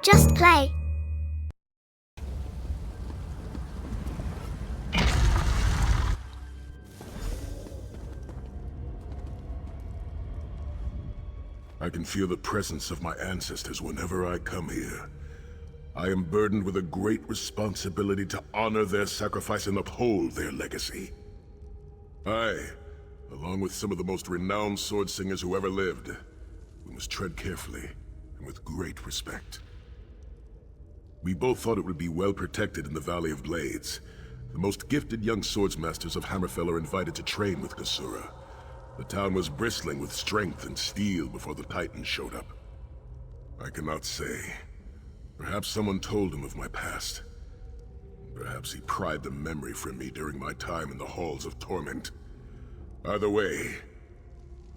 Just play. I can feel the presence of my ancestors whenever I come here. I am burdened with a great responsibility to honor their sacrifice and uphold their legacy. I, along with some of the most renowned sword singers who ever lived, we must tread carefully and with great respect. We both thought it would be well protected in the Valley of Blades. The most gifted young swordsmasters of Hammerfell are invited to train with Kasura. The town was bristling with strength and steel before the Titans showed up. I cannot say. Perhaps someone told him of my past. Perhaps he pried the memory from me during my time in the Halls of Torment. Either way,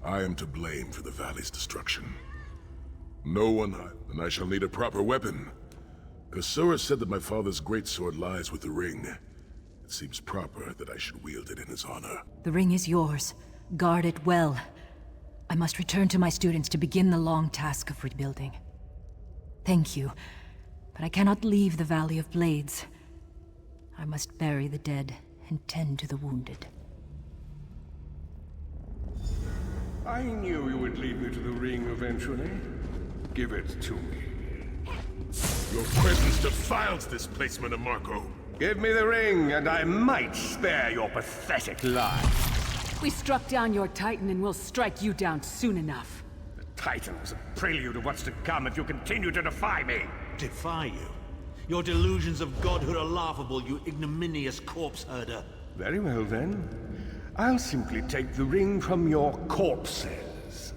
I am to blame for the valley's destruction. No one, and I shall need a proper weapon. Kasura said that my father's greatsword lies with the ring. It seems proper that I should wield it in his honor. The ring is yours. Guard it well. I must return to my students to begin the long task of rebuilding. Thank you, but I cannot leave the Valley of Blades. I must bury the dead and tend to the wounded. I knew you would lead me to the ring eventually. Give it to me. Your presence defiles this place, Marco. Give me the ring, and I might spare your pathetic life. We struck down your Titan and we'll strike you down soon enough. The Titan was a prelude of what's to come if you continue to defy me. Defy you? Your delusions of godhood are laughable, you ignominious corpse herder. Very well then. I'll simply take the ring from your corpses.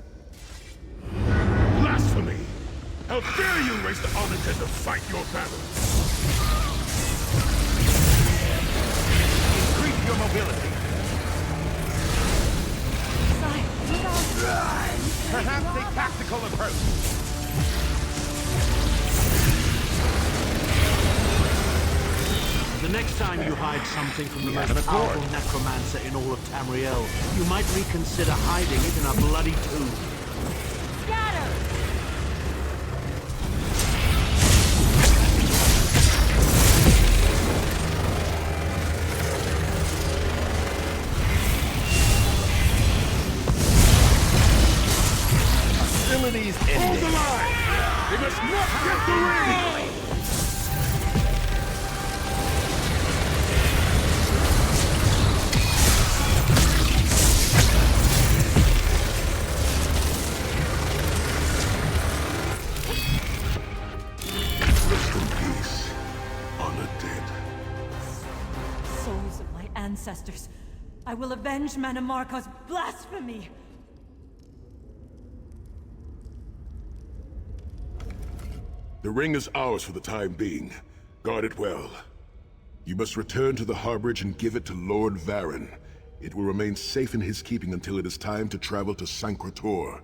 Blasphemy! How dare you raise the Armitage to fight your battle! Increase your mobility. Perhaps a tactical approach. The next time you hide something from the most powerful necromancer in all of Tamriel, you might reconsider hiding it in a bloody tomb. Scatter! Hostilities ending. Hold the line! They must not get the ring! Rest in peace, honor dead. Souls of my ancestors, I will avenge Manamarco's blasphemy! The ring is ours for the time being. Guard it well. You must return to the harborage and give it to Lord Varen. It will remain safe in his keeping until it is time to travel to Sancrator.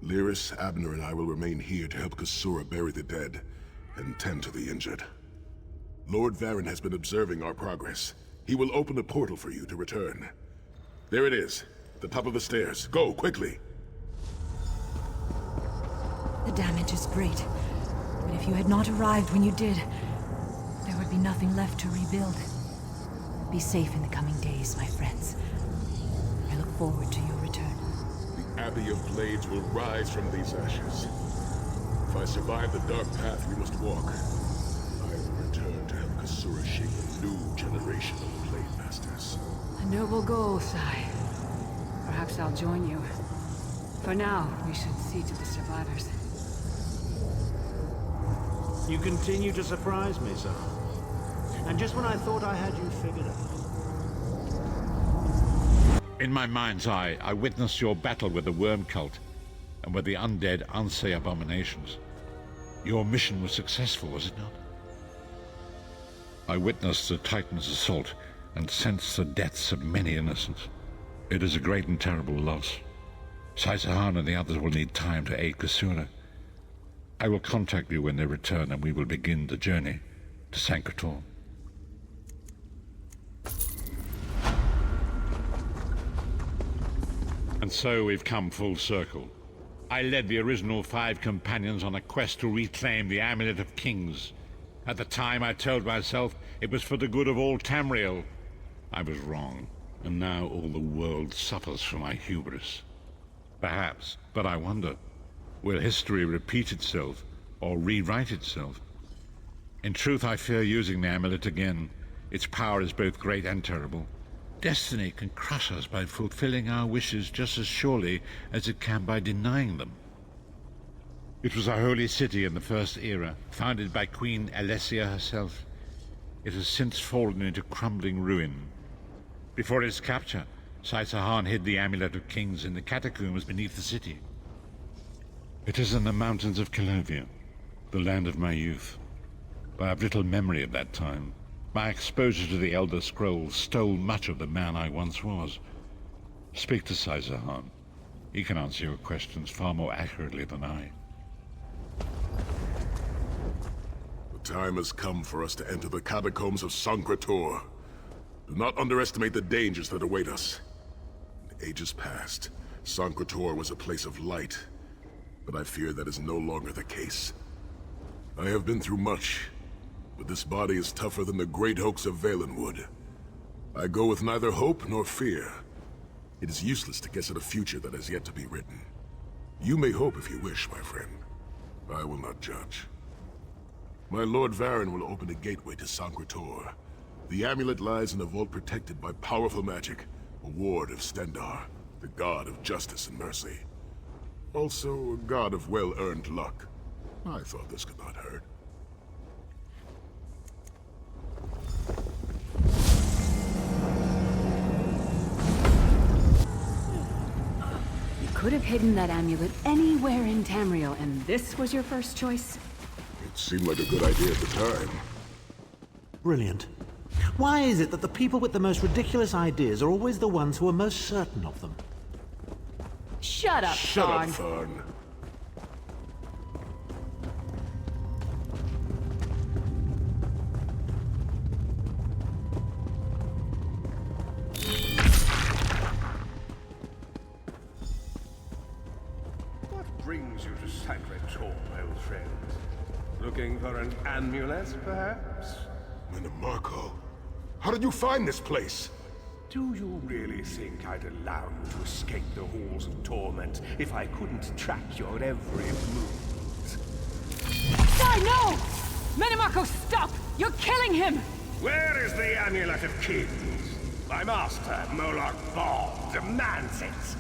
Lyris, Abner, and I will remain here to help Kasura bury the dead and tend to the injured. Lord Varen has been observing our progress. He will open a portal for you to return. There it is, the top of the stairs. Go, quickly! The damage is great. But if you had not arrived when you did, there would be nothing left to rebuild. Be safe in the coming days, my friends. I look forward to your return. The Abbey of Blades will rise from these ashes. If I survive the dark path we must walk, I will return to help Kasura shape a new generation of Blade Masters. A noble goal, Sai. Perhaps I'll join you. For now, we should see to the survivors. You continue to surprise me, sir. And just when I thought I had you figured out. In my mind's eye, I witnessed your battle with the worm cult and with the undead Unsay abominations. Your mission was successful, was it not? I witnessed the Titan's assault and sensed the deaths of many innocents. It is a great and terrible loss. Saisahan and the others will need time to aid Kasura. I will contact you when they return and we will begin the journey to Sancrator. And so we've come full circle. I led the original 5 companions on a quest to reclaim the Amulet of Kings. At the time, I told myself it was for the good of all Tamriel. I was wrong, and now all the world suffers from my hubris. Perhaps, but I wonder, will history repeat itself, or rewrite itself? In truth, I fear using the amulet again. Its power is both great and terrible. Destiny can crush us by fulfilling our wishes just as surely as it can by denying them. It was a holy city in the First Era, founded by Queen Alessia herself. It has since fallen into crumbling ruin. Before its capture, Saitsahan hid the Amulet of Kings in the catacombs beneath the city. It is in the mountains of Calovia, the land of my youth. I have little memory of that time. My exposure to the Elder Scrolls stole much of the man I once was. Speak to Saitsahan. He can answer your questions far more accurately than I. The time has come for us to enter the catacombs of Sancre-Tor. Do not underestimate the dangers that await us. In ages past, Sancre-Tor was a place of light, but I fear that is no longer the case. I have been through much, but this body is tougher than the great oaks of Valenwood. I go with neither hope nor fear. It is useless to guess at a future that has yet to be written. You may hope if you wish, my friend. I will not judge. My Lord Varen will open a gateway to Sancre-Tor. The amulet lies in a vault protected by powerful magic, a ward of Stendarr, the god of justice and mercy. Also, a god of well-earned luck. I thought this could not hurt. You could have hidden that amulet anywhere in Tamriel, and this was your first choice? It seemed like a good idea at the time. Brilliant. Why is it that the people with the most ridiculous ideas are always the ones who are most certain of them? Shut up, Shut up, Tharn. Tharn. What brings you to Sancre-Tor, old friend? Looking for an amulet, perhaps? Minimarco, how did you find this place? Do you really think I'd allow you to escape the halls of torment if I couldn't track your every move? Die, no! Minimarco, stop! You're killing him! Where is the Amulet of Kings? My master, Molag Bal, demands it.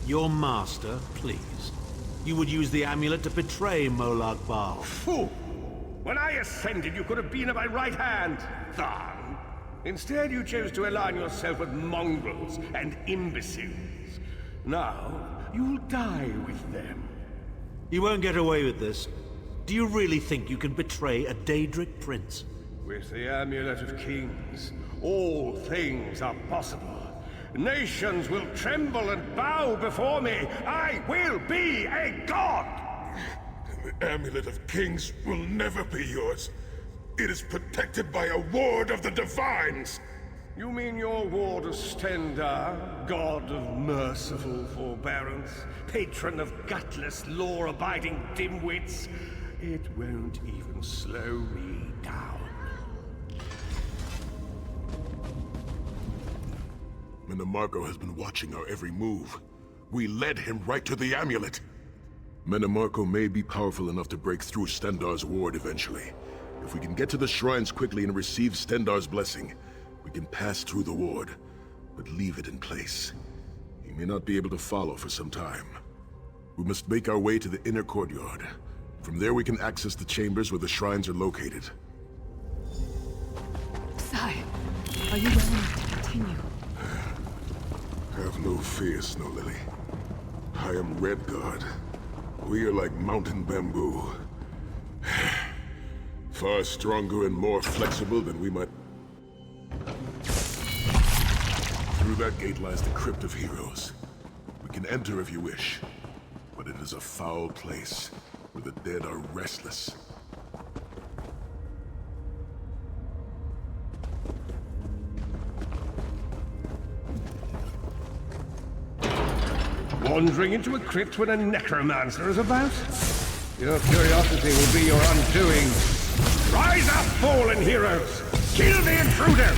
Your master, please. You would use the amulet to betray Molag Bal. Fool! When I ascended, you could have been at my right hand, Tharn. Instead, you chose to align yourself with mongrels and imbeciles. Now, you'll die with them. You won't get away with this. Do you really think you can betray a Daedric prince? With the Amulet of Kings, all things are possible. Nations will tremble and bow before me. I will be a god! The Amulet of Kings will never be yours. It is protected by a ward of the Divines! You mean your ward of Stendarr, god of merciful forbearance, patron of gutless, law-abiding dimwits? It won't even slow me down. Minimarco has been watching our every move. We led him right to the amulet. Minimarco may be powerful enough to break through Stendarr's ward eventually. If we can get to the shrines quickly and receive Stendarr's blessing, we can pass through the ward, but leave it in place. He may not be able to follow for some time. We must make our way to the inner courtyard. From there we can access the chambers where the shrines are located. Sai, are you willing to continue? Have no fear, Snow Lily. I am Redguard. We are like mountain bamboo. Far stronger and more flexible than we might... Through that gate lies the Crypt of Heroes. We can enter if you wish, but it is a foul place, where the dead are restless. wandering into a crypt when a necromancer is about? Your curiosity will be your undoing. Rise up, fallen heroes! Kill the intruder!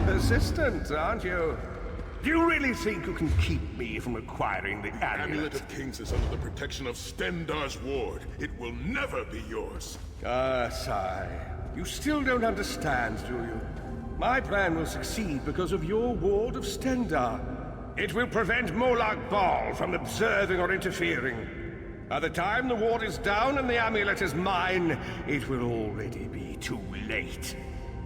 Persistent, aren't you? Do you really think you can keep me from acquiring the Amulet amulet? of Kings is under the protection of Stendar's ward. It will never be yours. Ah, sigh. You still don't understand, do you? My plan will succeed because of your ward of Stendar. It will prevent Molag Bal from observing or interfering. By the time the ward is down and the amulet is mine, it will already be too late.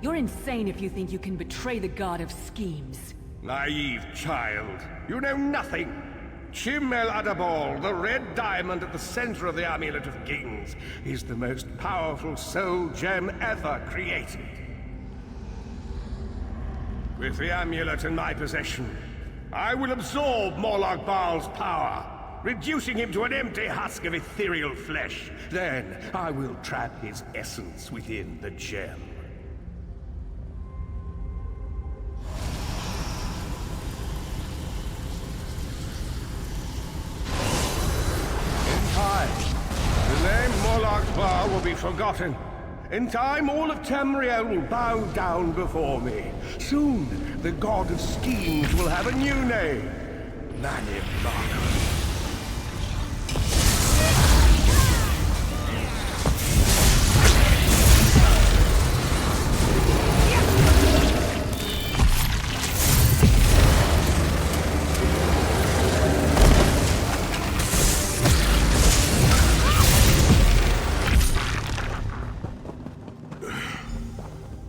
You're insane if you think you can betray the god of schemes. Naive child. You know nothing. Chim El Adabal, the red diamond at the center of the Amulet of Kings, is the most powerful soul gem ever created. With the amulet in my possession, I will absorb Molag Bal's power, reducing him to an empty husk of ethereal flesh. Then I will trap his essence within the gem. The name Molag Bal will be forgotten. In time, all of Tamriel will bow down before me. Soon, the god of schemes will have a new name. Manimaka.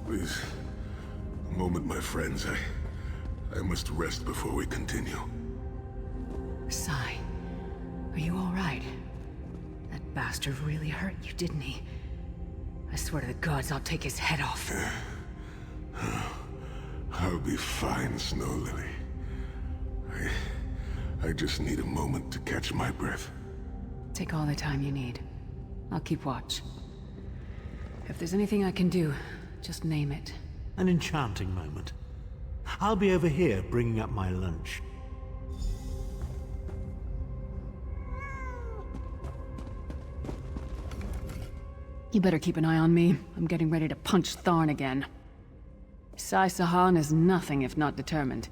Please, a moment, my friends. I must rest before we continue. Sai, are you all right? That bastard really hurt you, didn't he? I swear to the gods, I'll take his head off. I'll be fine, Snow Lily. I just need a moment to catch my breath. Take all the time you need. I'll keep watch. If there's anything I can do, just name it. An enchanting moment. I'll be over here bringing up my lunch. You better keep an eye on me. I'm getting ready to punch Tharn again. Sai Sahan is nothing if not determined.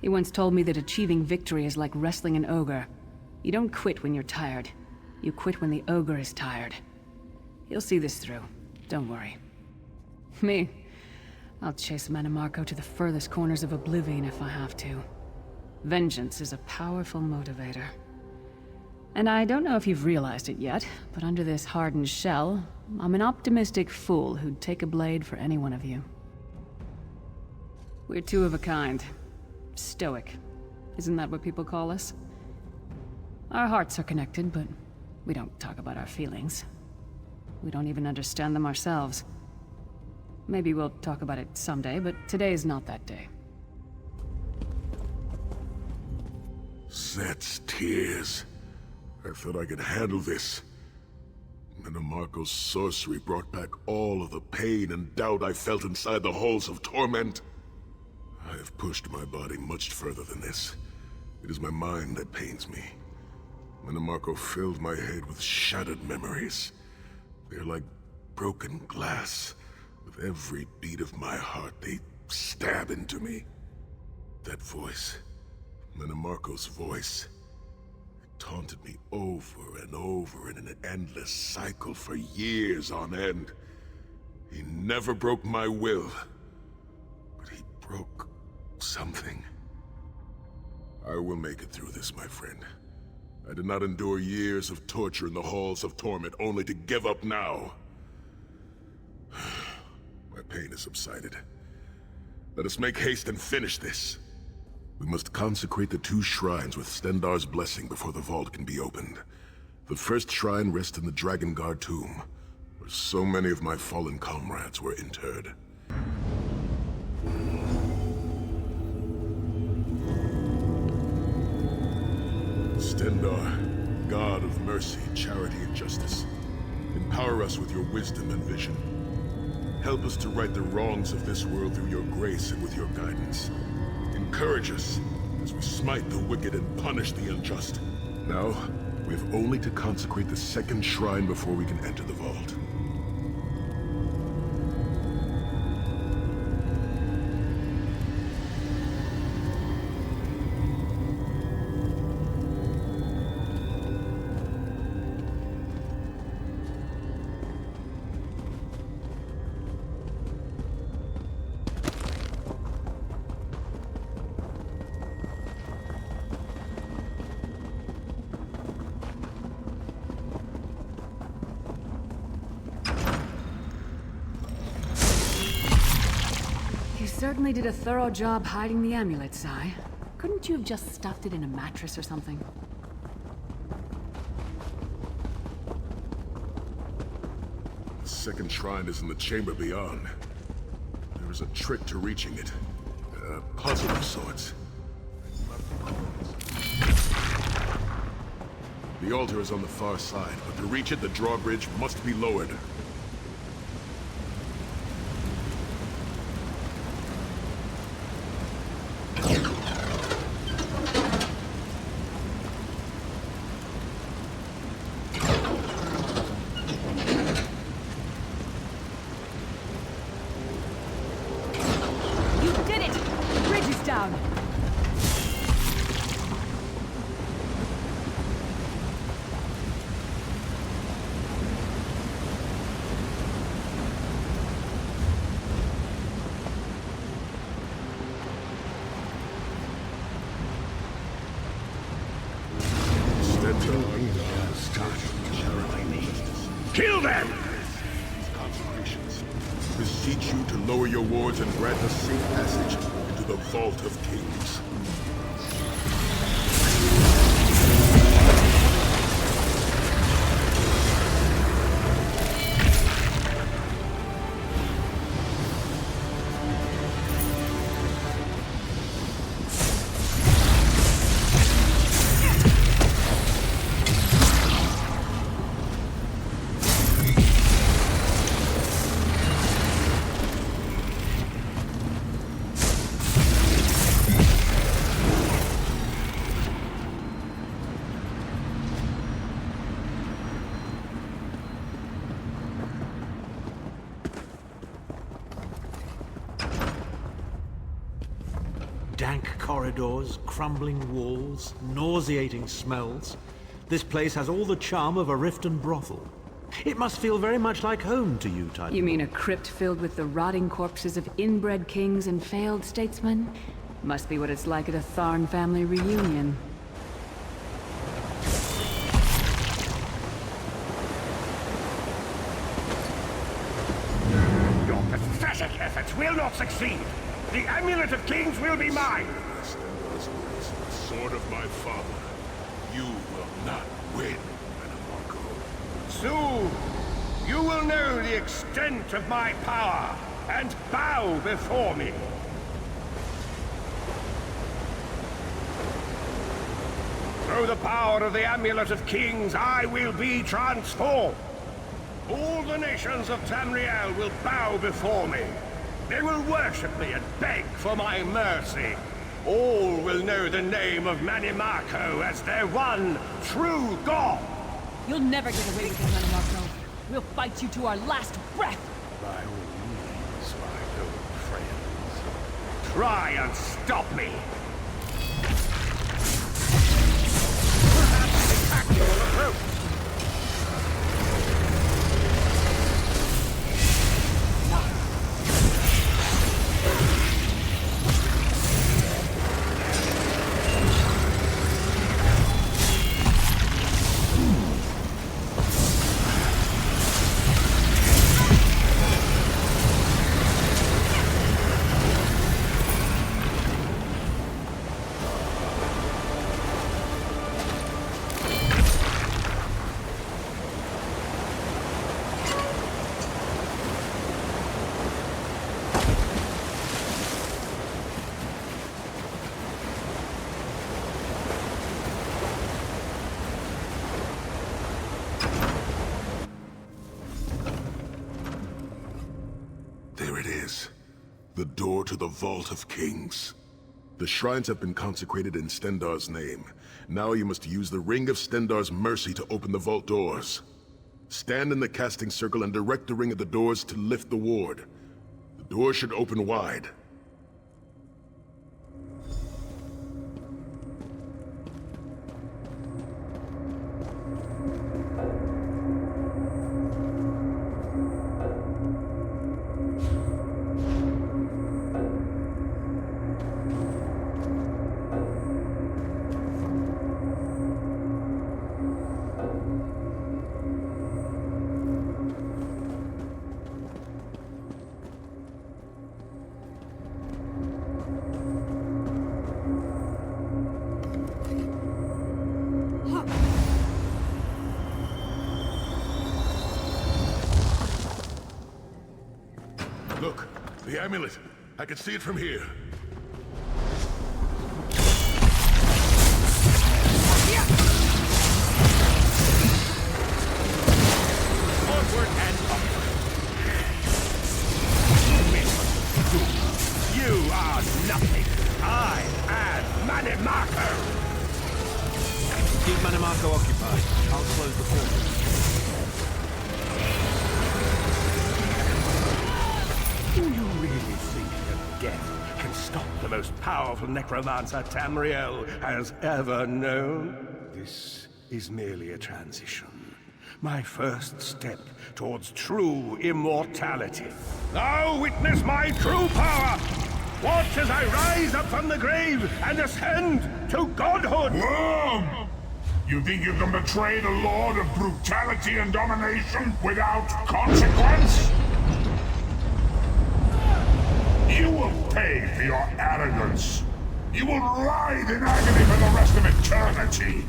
He once told me that achieving victory is like wrestling an ogre. You don't quit when you're tired. You quit when the ogre is tired. He'll see this through. Don't worry. Me? I'll chase Manimarco to the furthest corners of oblivion if I have to. Vengeance is a powerful motivator. And I don't know if you've realized it yet, but under this hardened shell, I'm an optimistic fool who'd take a blade for any one of you. We're two of a kind. Stoic. Isn't that what people call us? Our hearts are connected, but we don't talk about our feelings. We don't even understand them ourselves. Maybe we'll talk about it someday, but today's not that day. Set's tears. I thought I could handle this. Manimarco's sorcery brought back all of the pain and doubt I felt inside the halls of torment. I have pushed my body much further than this. It is my mind that pains me. Manimarco filled my head with shattered memories. They're like broken glass. With every beat of my heart, they stab into me. That voice, Manimarco's voice, it taunted me over and over in an endless cycle for years on end. He never broke my will, but he broke something. I will make it through this, my friend. I did not endure years of torture in the halls of torment only to give up now. My pain has subsided. Let us make haste and finish this. We must consecrate the 2 shrines with Stendarr's blessing before the vault can be opened. The first shrine rests in the Dragon Guard tomb, where so many of my fallen comrades were interred. Stendarr, God of mercy, charity, and justice, empower us with your wisdom and vision. Help us to right the wrongs of this world through your grace and with your guidance. Encourage us as we smite the wicked and punish the unjust. Now, we have only to consecrate the 2nd shrine before we can enter the vault. Certainly did a thorough job hiding the amulet, Sai. Couldn't you have just stuffed it in a mattress or something? The 2nd shrine is in the chamber beyond. There is a trick to reaching it. A puzzle of sorts. The altar is on the far side, but to reach it, the drawbridge must be lowered. Kill them! These consecrations beseech you to lower your wards and grant us safe passage into the Vault of Kings. Dank corridors, crumbling walls, nauseating smells. This place has all the charm of a Riften brothel. It must feel very much like home to you, Titan. You mean a crypt filled with the rotting corpses of inbred kings and failed statesmen? Must be what it's like at a Tharn family reunion. Your pathetic efforts will not succeed. The Amulet of Kings will be mine. Stendarr's grace, the sword of my father. You will not win, Marco. Soon, you will know the extent of my power and bow before me. Through the power of the Amulet of Kings, I will be transformed. All the nations of Tamriel will bow before me. They will worship me and beg for my mercy. All will know the name of Manimarco as their one true god. You'll never get away with it, Manimarco. We'll fight you to our last breath. By all means, my old friends. Try and stop me. Perhaps There it is. The door to the Vault of Kings. The shrines have been consecrated in Stendarr's name. Now you must use the Ring of Stendarr's mercy to open the vault doors. Stand in the casting circle and direct the ring at the doors to lift the ward. The door should open wide. Look, the amulet. I can see it from here. Onward and upward. You are nothing. I am Manimarco. Keep Manimarco occupied. I'll close the portal. Do you really think that death can stop the most powerful necromancer Tamriel has ever known? This is merely a transition. My first step towards true immortality. Now witness my true power! Watch as I rise up from the grave and ascend to godhood! Worm! You think you can betray the Lord of brutality and domination without consequence? You will pay for your arrogance. You will writhe in agony for the rest of eternity.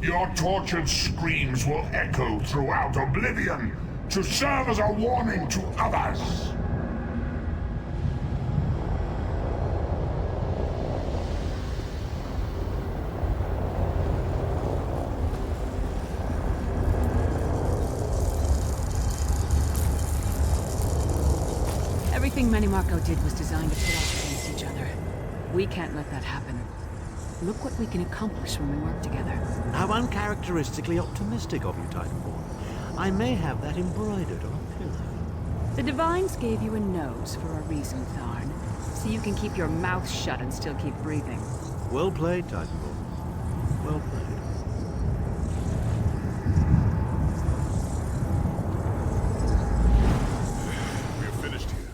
Your tortured screams will echo throughout oblivion to serve as a warning to others. Everything Manimarco did was designed to put us against each other. We can't let that happen. Look what we can accomplish when we work together. How uncharacteristically optimistic of you, Titanborn. I may have that embroidered on a pillow. The Divines gave you a nose for a reason, Tharn. So you can keep your mouth shut and still keep breathing. Well played, Titanborn. Well played. We're finished here.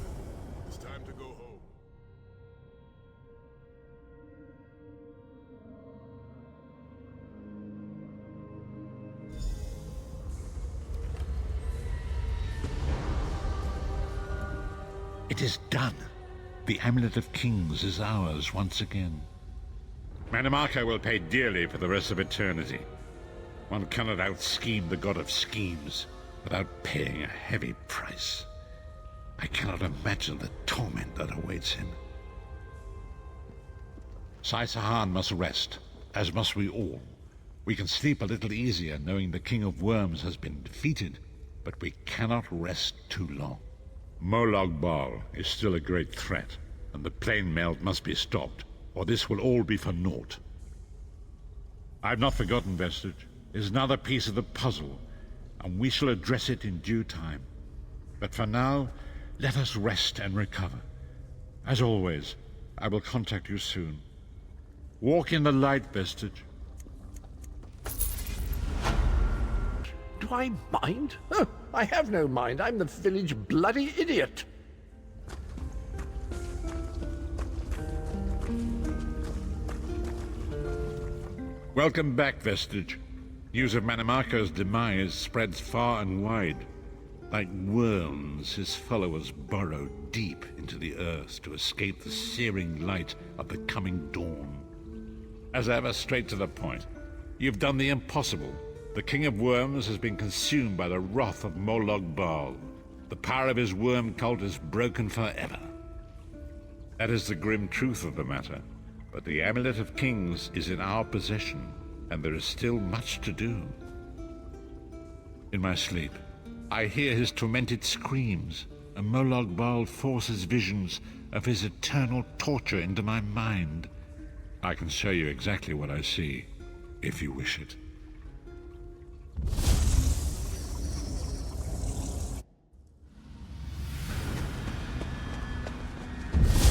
It's time to go home. It is done. The Amulet of Kings is ours once again. Manimarco will pay dearly for the rest of eternity. One cannot out-scheme the god of schemes without paying a heavy price. I cannot imagine the torment that awaits him. Sai-Sahan must rest, as must we all. We can sleep a little easier knowing the King of Worms has been defeated, but we cannot rest too long. Molag Bal is still a great threat, and the plane melt must be stopped, or this will all be for naught. I've not forgotten Vestige. It is another piece of the puzzle, and we shall address it in due time. But for now, let us rest and recover. As always, I will contact you soon. Walk in the light, Vestige. Do I mind? Oh, I have no mind. I'm the village bloody idiot. Welcome back, Vestige. News of Manimarco's demise spreads far and wide. Like worms, his followers burrow deep into the earth to escape the searing light of the coming dawn. As ever, straight to the point. You've done the impossible. The King of Worms has been consumed by the wrath of Molog Bal. The power of his worm cult is broken forever. That is the grim truth of the matter. But the Amulet of Kings is in our possession, and there is still much to do. In my sleep, I hear his tormented screams, and Molog Bal forces visions of his eternal torture into my mind. I can show you exactly what I see, if you wish it.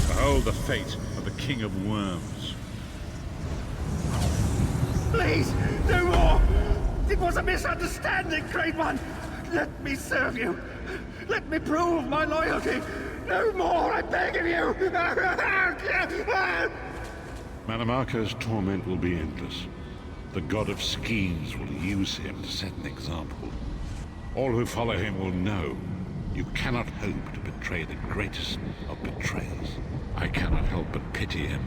Behold the fate of the King of Worms. Please, no more! It was a misunderstanding, Great One! Let me serve you! Let me prove my loyalty! No more, I beg of you! Manimarco's torment will be endless. The god of schemes will use him to set an example. All who follow him will know you cannot hope to betray the greatest of betrayers. I cannot help but pity him,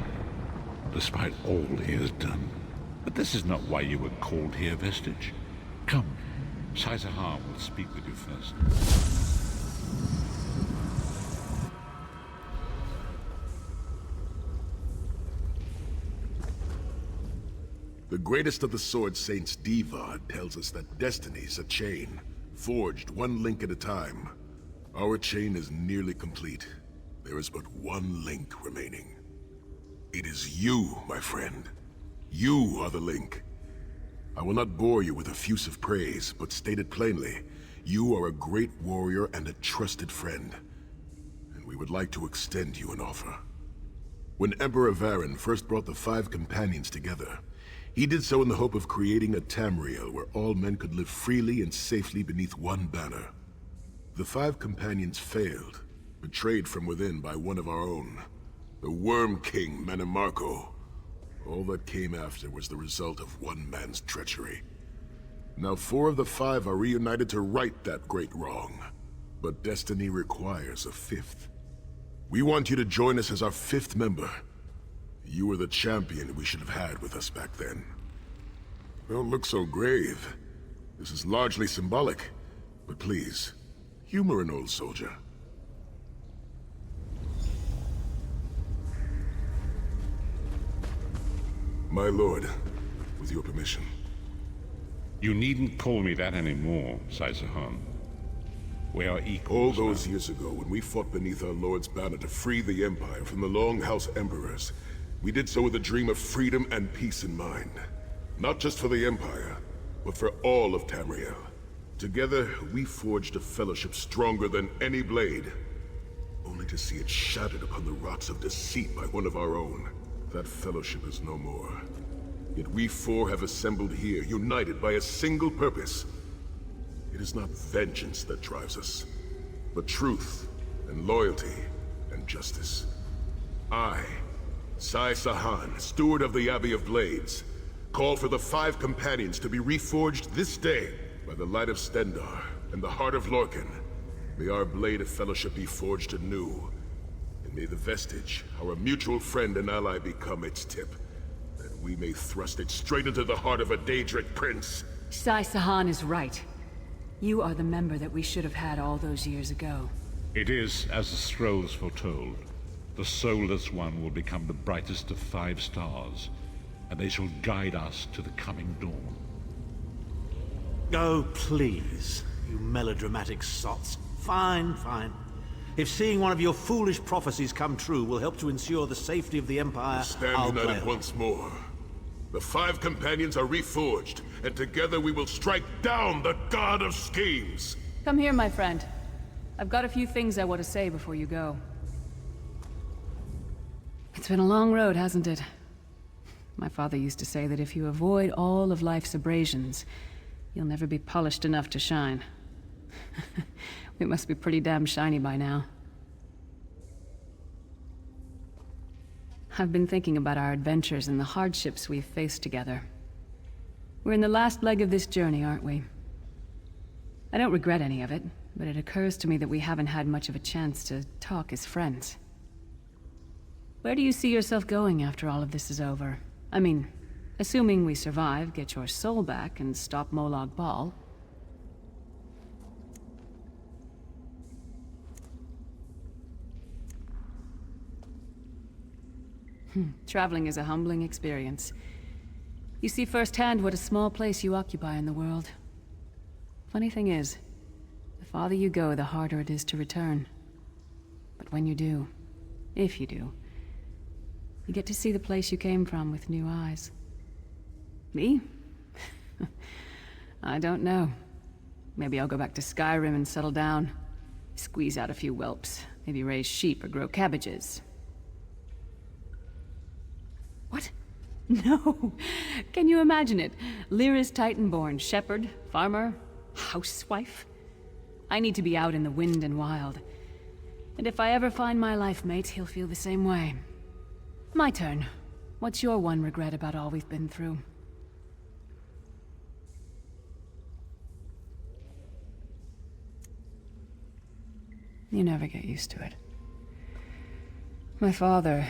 despite all he has done. But this is not why you were called here, Vestige. Come, Saisahar will speak with you first. The greatest of the Sword Saints, Divad, tells us that destiny's a chain, forged one link at a time. Our chain is nearly complete. There is but one link remaining. It is you, my friend. You are the link. I will not bore you with effusive praise, but state it plainly. You are a great warrior and a trusted friend. And we would like to extend you an offer. When Emperor Varen first brought the 5 companions together, he did so in the hope of creating a Tamriel where all men could live freely and safely beneath one banner. The 5 companions failed, betrayed from within by one of our own, the Worm King Manimarco. All that came after was the result of one man's treachery. Now 4 of the 5 are reunited to right that great wrong, but destiny requires a 5th. We want you to join us as our 5th member. You were the champion we should have had with us back then. Don't look so grave. This is largely symbolic, but please, humor an old soldier. My lord, with your permission. You needn't call me that anymore, Saisahar. We are equals. All those years ago, when we fought beneath our lord's banner to free the Empire from the Longhouse Emperors, we did so with a dream of freedom and peace in mind. Not just for the Empire, but for all of Tamriel. Together, we forged a fellowship stronger than any blade, only to see it shattered upon the rocks of deceit by one of our own. That fellowship is no more. Yet we 4 have assembled here, united by a single purpose. It is not vengeance that drives us, but truth and loyalty and justice. I, Saisahar, steward of the Abbey of Blades, call for the 5 companions to be reforged this day by the light of Stendarr and the heart of Lorkhan. May our blade of fellowship be forged anew, and may the Vestige, our mutual friend and ally, become its tip, that we may thrust it straight into the heart of a Daedric prince. Saisahar is right. You are the member that we should have had all those years ago. It is as the scrolls foretold. The soulless one will become the brightest of 5 stars, and they shall guide us to the coming dawn. Oh, please, you melodramatic sots. Fine, fine. If seeing one of your foolish prophecies come true will help to ensure the safety of the Empire, We'll stand I'll united play once more. The 5 companions are reforged, and together we will strike down the God of Schemes! Come here, my friend. I've got a few things I want to say before you go. It's been a long road, hasn't it? My father used to say that if you avoid all of life's abrasions, You'll never be polished enough to shine. We must be pretty damn shiny by now. I've been thinking about our adventures and the hardships we've faced together. We're in the last leg of this journey, aren't we? I don't regret any of it, but it occurs to me that we haven't had much of a chance to talk as friends. Where do you see yourself going after all of this is over? I mean, assuming we survive, get your soul back, and stop Molag Bal. Traveling is a humbling experience. You see firsthand what a small place you occupy in the world. Funny thing is, the farther you go, the harder it is to return. But when you do, if you do, you get to see the place you came from with new eyes. Me? I don't know. Maybe I'll go back to Skyrim and settle down. Squeeze out a few whelps. Maybe raise sheep or grow cabbages. What? No! Can you imagine it? Lyra's Titan-born shepherd, farmer, housewife? I need to be out in the wind and wild. And if I ever find my life mate, he'll feel the same way. My turn. What's your one regret about all we've been through? You never get used to it. My father,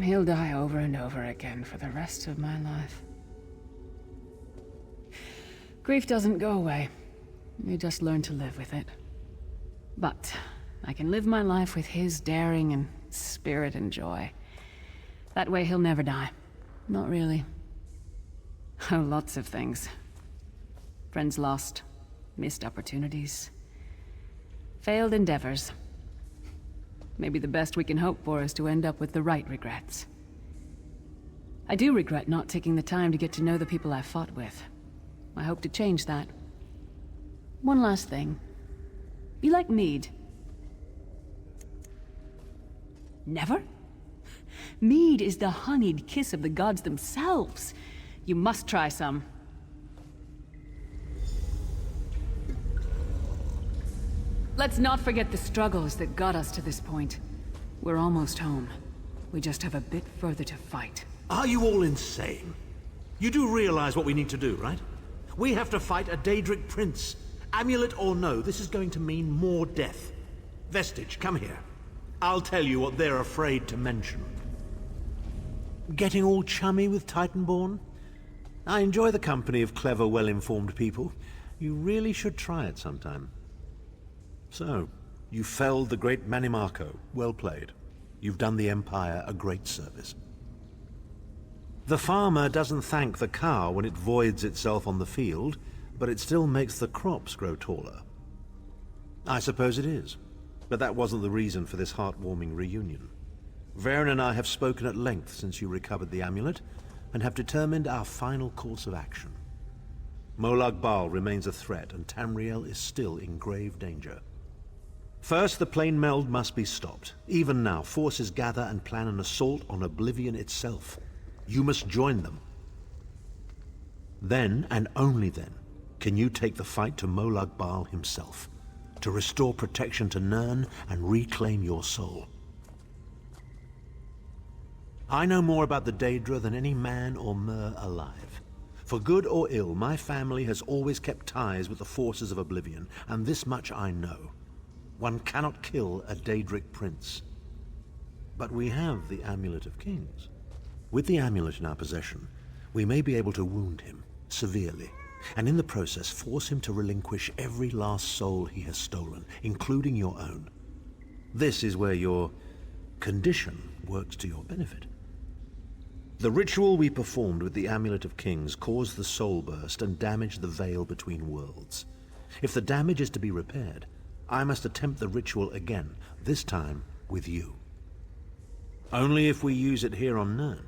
he'll die over and over again for the rest of my life. Grief doesn't go away. You just learn to live with it. But I can live my life with his daring and spirit and joy. That way he'll never die. Not really. Oh, lots of things. Friends lost, missed opportunities, failed endeavors. Maybe the best we can hope for is to end up with the right regrets. I do regret not taking the time to get to know the people I fought with. I hope to change that. One last thing. You like mead? Never? Mead is the honeyed kiss of the gods themselves. You must try some. Let's not forget the struggles that got us to this point. We're almost home. We just have a bit further to fight. Are you all insane? You do realize what we need to do, right? We have to fight a Daedric prince. Amulet or no, this is going to mean more death. Vestige, come here. I'll tell you what they're afraid to mention. Getting all chummy with Titanborn? I enjoy the company of clever, well-informed people. You really should try it sometime. So, you felled the great Manimarco. Well played. You've done the Empire a great service. The farmer doesn't thank the cow when it voids itself on the field, but it still makes the crops grow taller. I suppose it is, but that wasn't the reason for this heartwarming reunion. Varen and I have spoken at length since you recovered the amulet, and have determined our final course of action. Molag Bal remains a threat, and Tamriel is still in grave danger. First, the plane meld must be stopped. Even now, forces gather and plan an assault on Oblivion itself. You must join them. Then, and only then, can you take the fight to Molag Bal himself, to restore protection to Nirn and reclaim your soul. I know more about the Daedra than any man or mer alive. For good or ill, my family has always kept ties with the forces of Oblivion, and this much I know. One cannot kill a Daedric prince. But we have the Amulet of Kings. With the amulet in our possession, we may be able to wound him severely, and in the process force him to relinquish every last soul he has stolen, including your own. This is where your condition works to your benefit. The ritual we performed with the Amulet of Kings caused the soul burst and damaged the veil between worlds. If the damage is to be repaired, I must attempt the ritual again, this time with you. Only if we use it here on Nirn.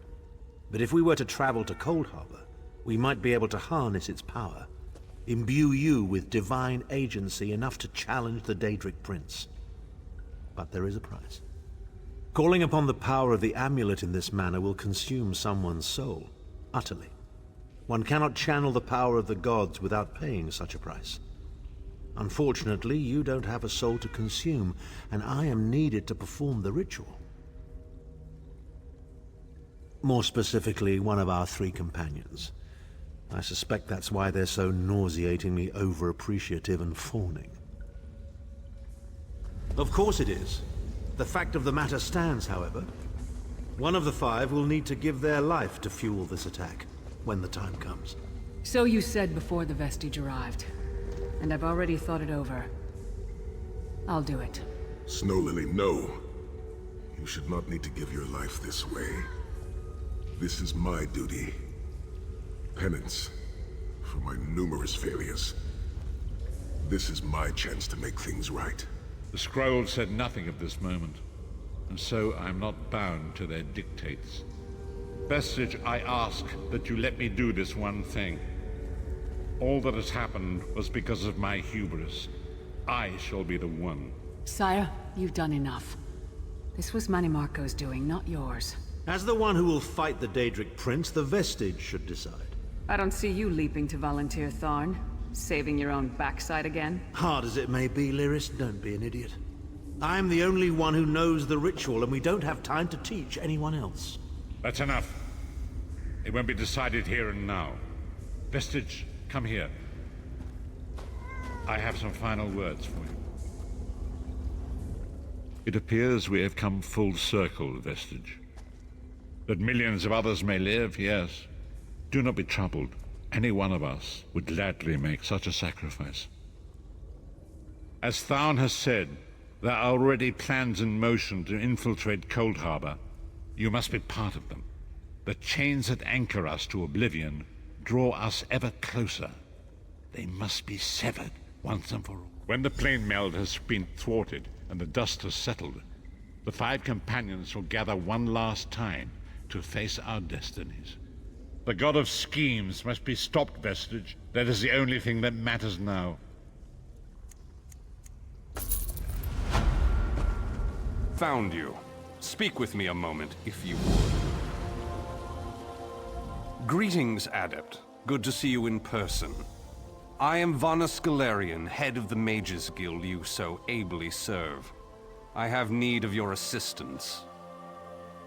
But if we were to travel to Cold Harbor, we might be able to harness its power, imbue you with divine agency enough to challenge the Daedric Prince. But there is a price. Calling upon the power of the amulet in this manner will consume someone's soul, utterly. One cannot channel the power of the gods without paying such a price. Unfortunately, you don't have a soul to consume, and I am needed to perform the ritual. More specifically, one of our 3 companions. I suspect that's why they're so nauseatingly over-appreciative and fawning. Of course it is. The fact of the matter stands, however. One of the 5 will need to give their life to fuel this attack, when the time comes. So you said before the vestige arrived. And I've already thought it over. I'll do it. Snow Lily, no. You should not need to give your life this way. This is my duty. Penance for my numerous failures. This is my chance to make things right. The scroll said nothing of this moment, and so I'm not bound to their dictates. Vestige, I ask that you let me do this one thing. All that has happened was because of my hubris. I shall be the one. Sire, you've done enough. This was Manimarco's doing, not yours. As the one who will fight the Daedric Prince, the Vestige should decide. I don't see you leaping to volunteer, Tharn. Saving your own backside again? Hard as it may be, Lyris, don't be an idiot. I am the only one who knows the ritual, and we don't have time to teach anyone else. That's enough. It won't be decided here and now. Vestige, come here. I have some final words for you. It appears we have come full circle, Vestige. That millions of others may live, yes. Do not be troubled. Any one of us would gladly make such a sacrifice. As Tharn has said, there are already plans in motion to infiltrate Cold Harbor. You must be part of them. The chains that anchor us to oblivion draw us ever closer. They must be severed once and for all. When the plane meld has been thwarted and the dust has settled, the 5 companions will gather one last time to face our destinies. The god of schemes must be stopped, Vestige. That is the only thing that matters now. Found you. Speak with me a moment, if you would. Greetings, Adept. Good to see you in person. I am Vana Scalarian, head of the Mages Guild you so ably serve. I have need of your assistance.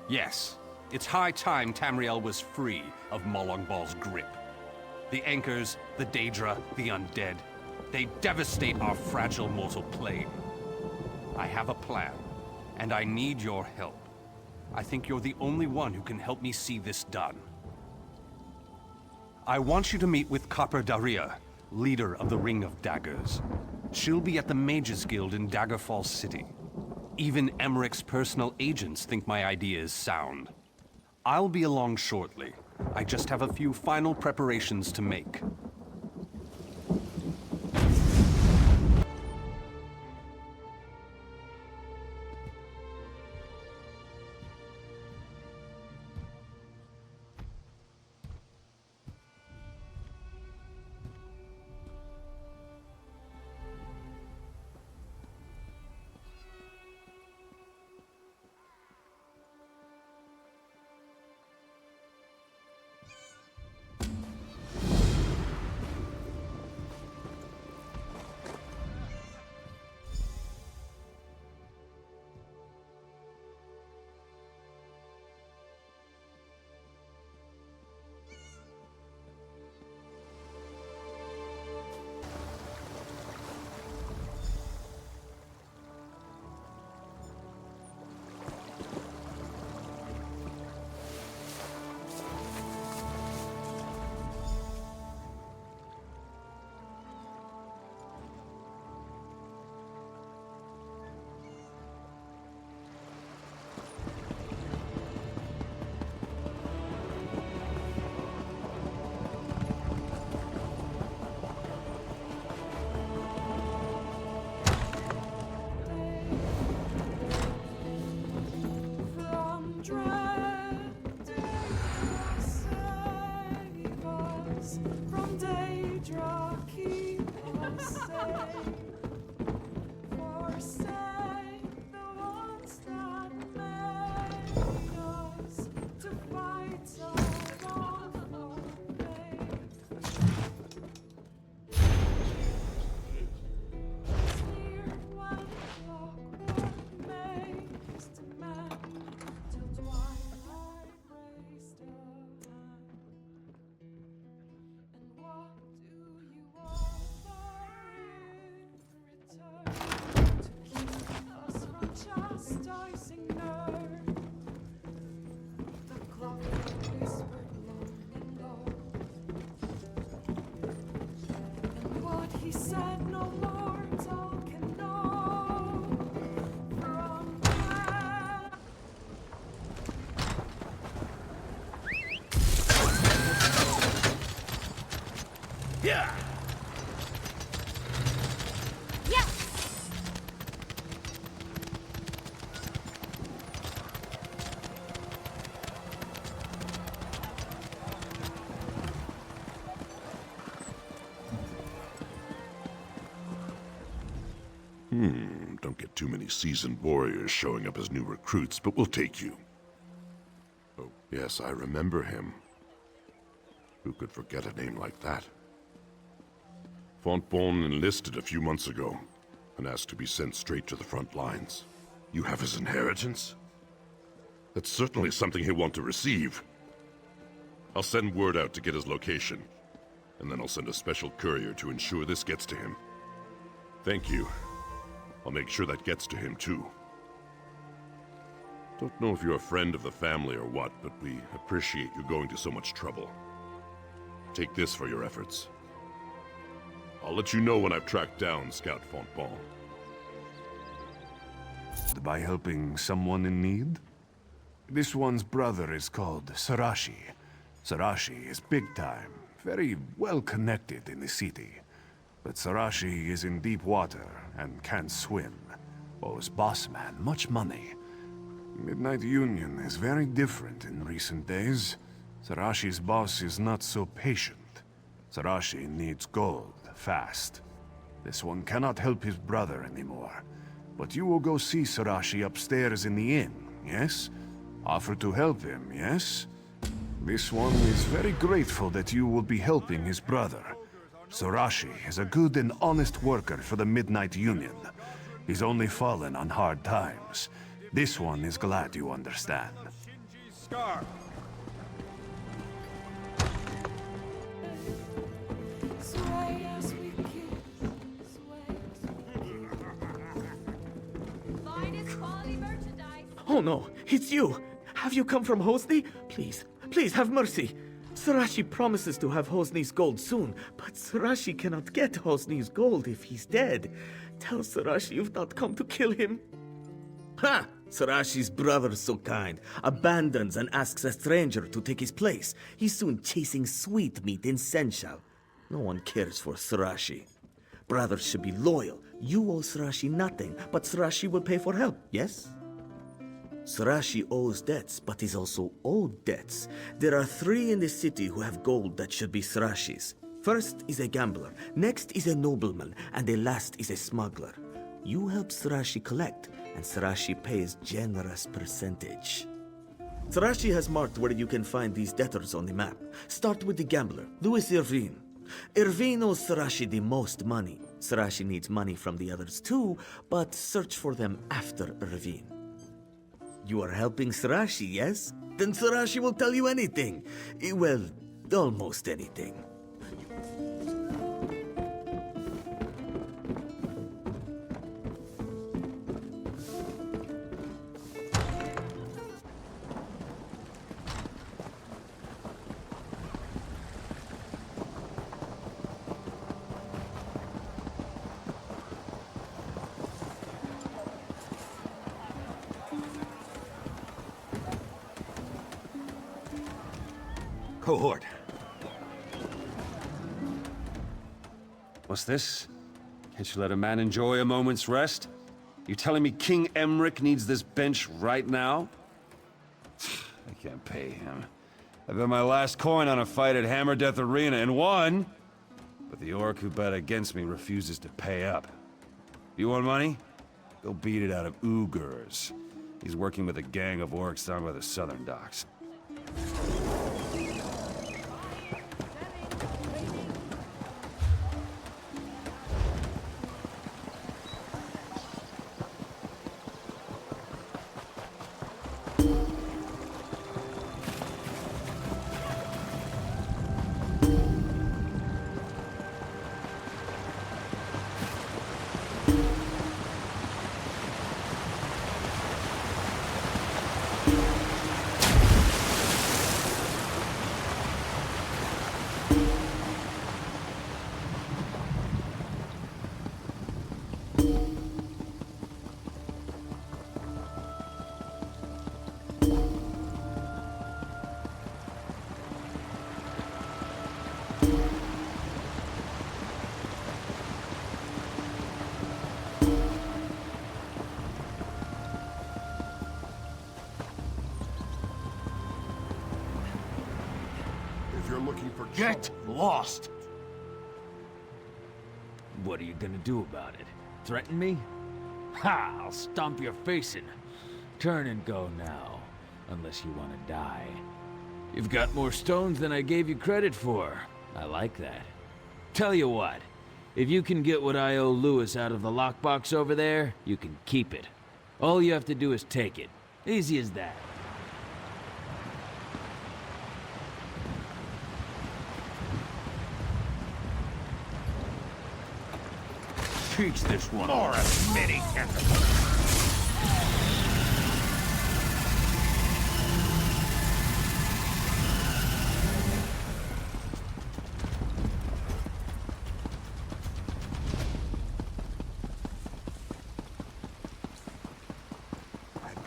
Yes, it's high time Tamriel was free of Molongbal's grip. The Anchors, the Daedra, the Undead, they devastate our fragile mortal plane. I have a plan, and I need your help. I think you're the only one who can help me see this done. I want you to meet with Copper Daria, leader of the Ring of Daggers. She'll be at the Mages Guild in Daggerfall City. Even Emmerich's personal agents think my idea is sound. I'll be along shortly. I just have a few final preparations to make. Don't get too many seasoned warriors showing up as new recruits, but we'll take you. Oh, yes, I remember him. Who could forget a name like that? Fontbonne enlisted a few months ago and asked to be sent straight to the front lines. You have his inheritance? That's certainly something he'll want to receive. I'll send word out to get his location, and then I'll send a special courier to ensure this gets to him. Thank you. I'll make sure that gets to him, too. Don't know if you're a friend of the family or what, but we appreciate you going to so much trouble. Take this for your efforts. I'll let you know when I've tracked down Scout Fontbonne. By helping someone in need? This one's brother is called Sarashi. Sarashi is big time, very well connected in the city. But Sarashi is in deep water and can't swim. Owes boss man much money. Midnight Union is very different in recent days. Sarashi's boss is not so patient. Sarashi needs gold, fast. This one cannot help his brother anymore. But you will go see Sarashi upstairs in the inn, yes? Offer to help him, yes? This one is very grateful that you will be helping his brother. Sarashi is a good and honest worker for the Midnight Union. He's only fallen on hard times. This one is glad you understand. Oh no, it's you! Have you come from Hosni? Please, please have mercy. Sarashi promises to have Hosni's gold soon, but Sarashi cannot get Hosni's gold if he's dead. Tell Sarashi you've not come to kill him. Ha! Sarashi's brother's so kind. Abandons and asks a stranger to take his place. He's soon chasing sweetmeat in Senshal. No one cares for Sarashi. Brothers should be loyal. You owe Sarashi nothing, but Sarashi will pay for help, yes? Sarashi owes debts, but he's also owed debts. There are 3 in the city who have gold that should be Sarashi's. First is a gambler, next is a nobleman, and the last is a smuggler. You help Sarashi collect, and Sarashi pays generous percentage. Sarashi has marked where you can find these debtors on the map. Start with the gambler, Louis Irvine. Irvine owes Sarashi the most money. Sarashi needs money from the others too, but search for them after Irvine. You are helping Sarashi, yes? Then Sarashi will tell you anything. Well, almost anything. Cohort. What's this? Can't you let a man enjoy a moment's rest? You telling me King Emmerich needs this bench right now? I can't pay him. I bet my last coin on a fight at Hammer Death Arena and won. But the orc who bet against me refuses to pay up. You want money? Go beat it out of Ugurs. He's working with a gang of orcs down by the southern docks. Get lost! What are you gonna do about it? Threaten me? Ha! I'll stomp your face in. Turn and go now, unless you want to die. You've got more stones than I gave you credit for. I like that. Tell you what, if you can get what I owe Lewis out of the lockbox over there, you can keep it. All you have to do is take it. Easy as that. Teach this one. More of many tentacles.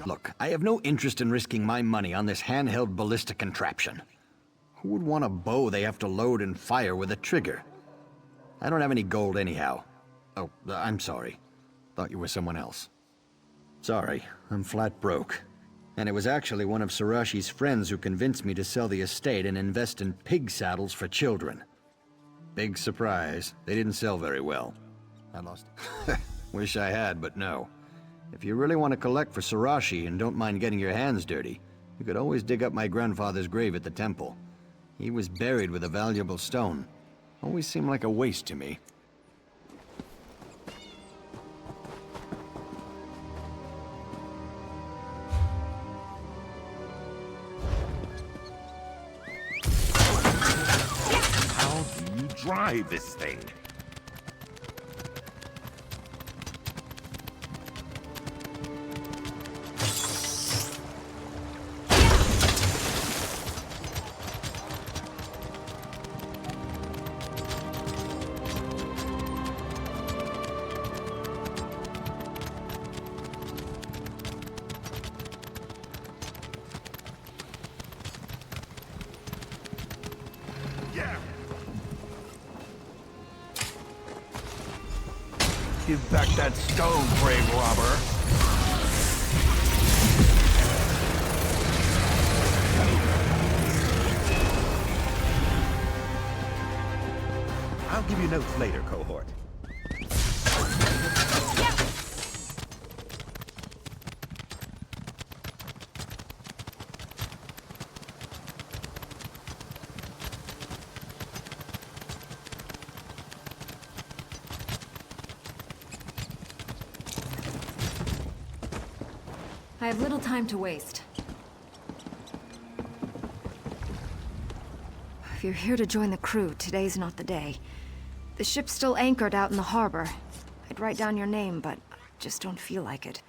Look, I have no interest in risking my money on this handheld ballistic contraption. Who would want a bow they have to load and fire with a trigger? I don't have any gold anyhow. Oh, I'm sorry. Thought you were someone else. Sorry, I'm flat broke. And it was actually one of Sarashi's friends who convinced me to sell the estate and invest in pig saddles for children. Big surprise, they didn't sell very well. I lost it. Wish I had, but no. If you really want to collect for Sarashi and don't mind getting your hands dirty, you could always dig up my grandfather's grave at the temple. He was buried with a valuable stone. Always seemed like a waste to me. How do you drive this thing? Give back that stone, grave robber! I'll give you notes later, cohort. I have little time to waste. If you're here to join the crew, today's not the day. The ship's still anchored out in the harbor. I'd write down your name, but I just don't feel like it.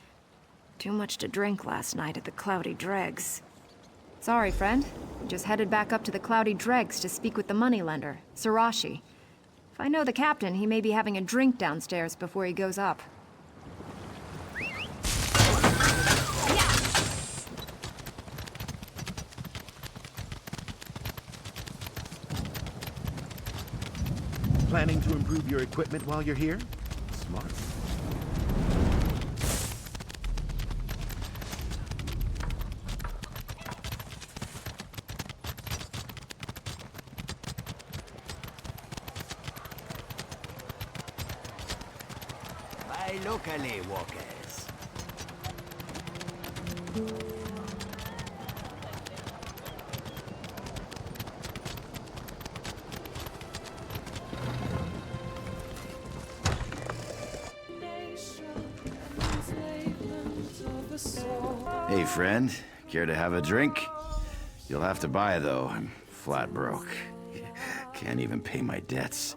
Too much to drink last night at the Cloudy Dregs. Sorry, friend. We just headed back up to the Cloudy Dregs to speak with the moneylender, Sarashi. If I know the captain, he may be having a drink downstairs before he goes up. Planning to improve your equipment while you're here? Smart. Bye locally, walkers. Hey, friend. Care to have a drink? You'll have to buy, though. I'm flat broke. Can't even pay my debts.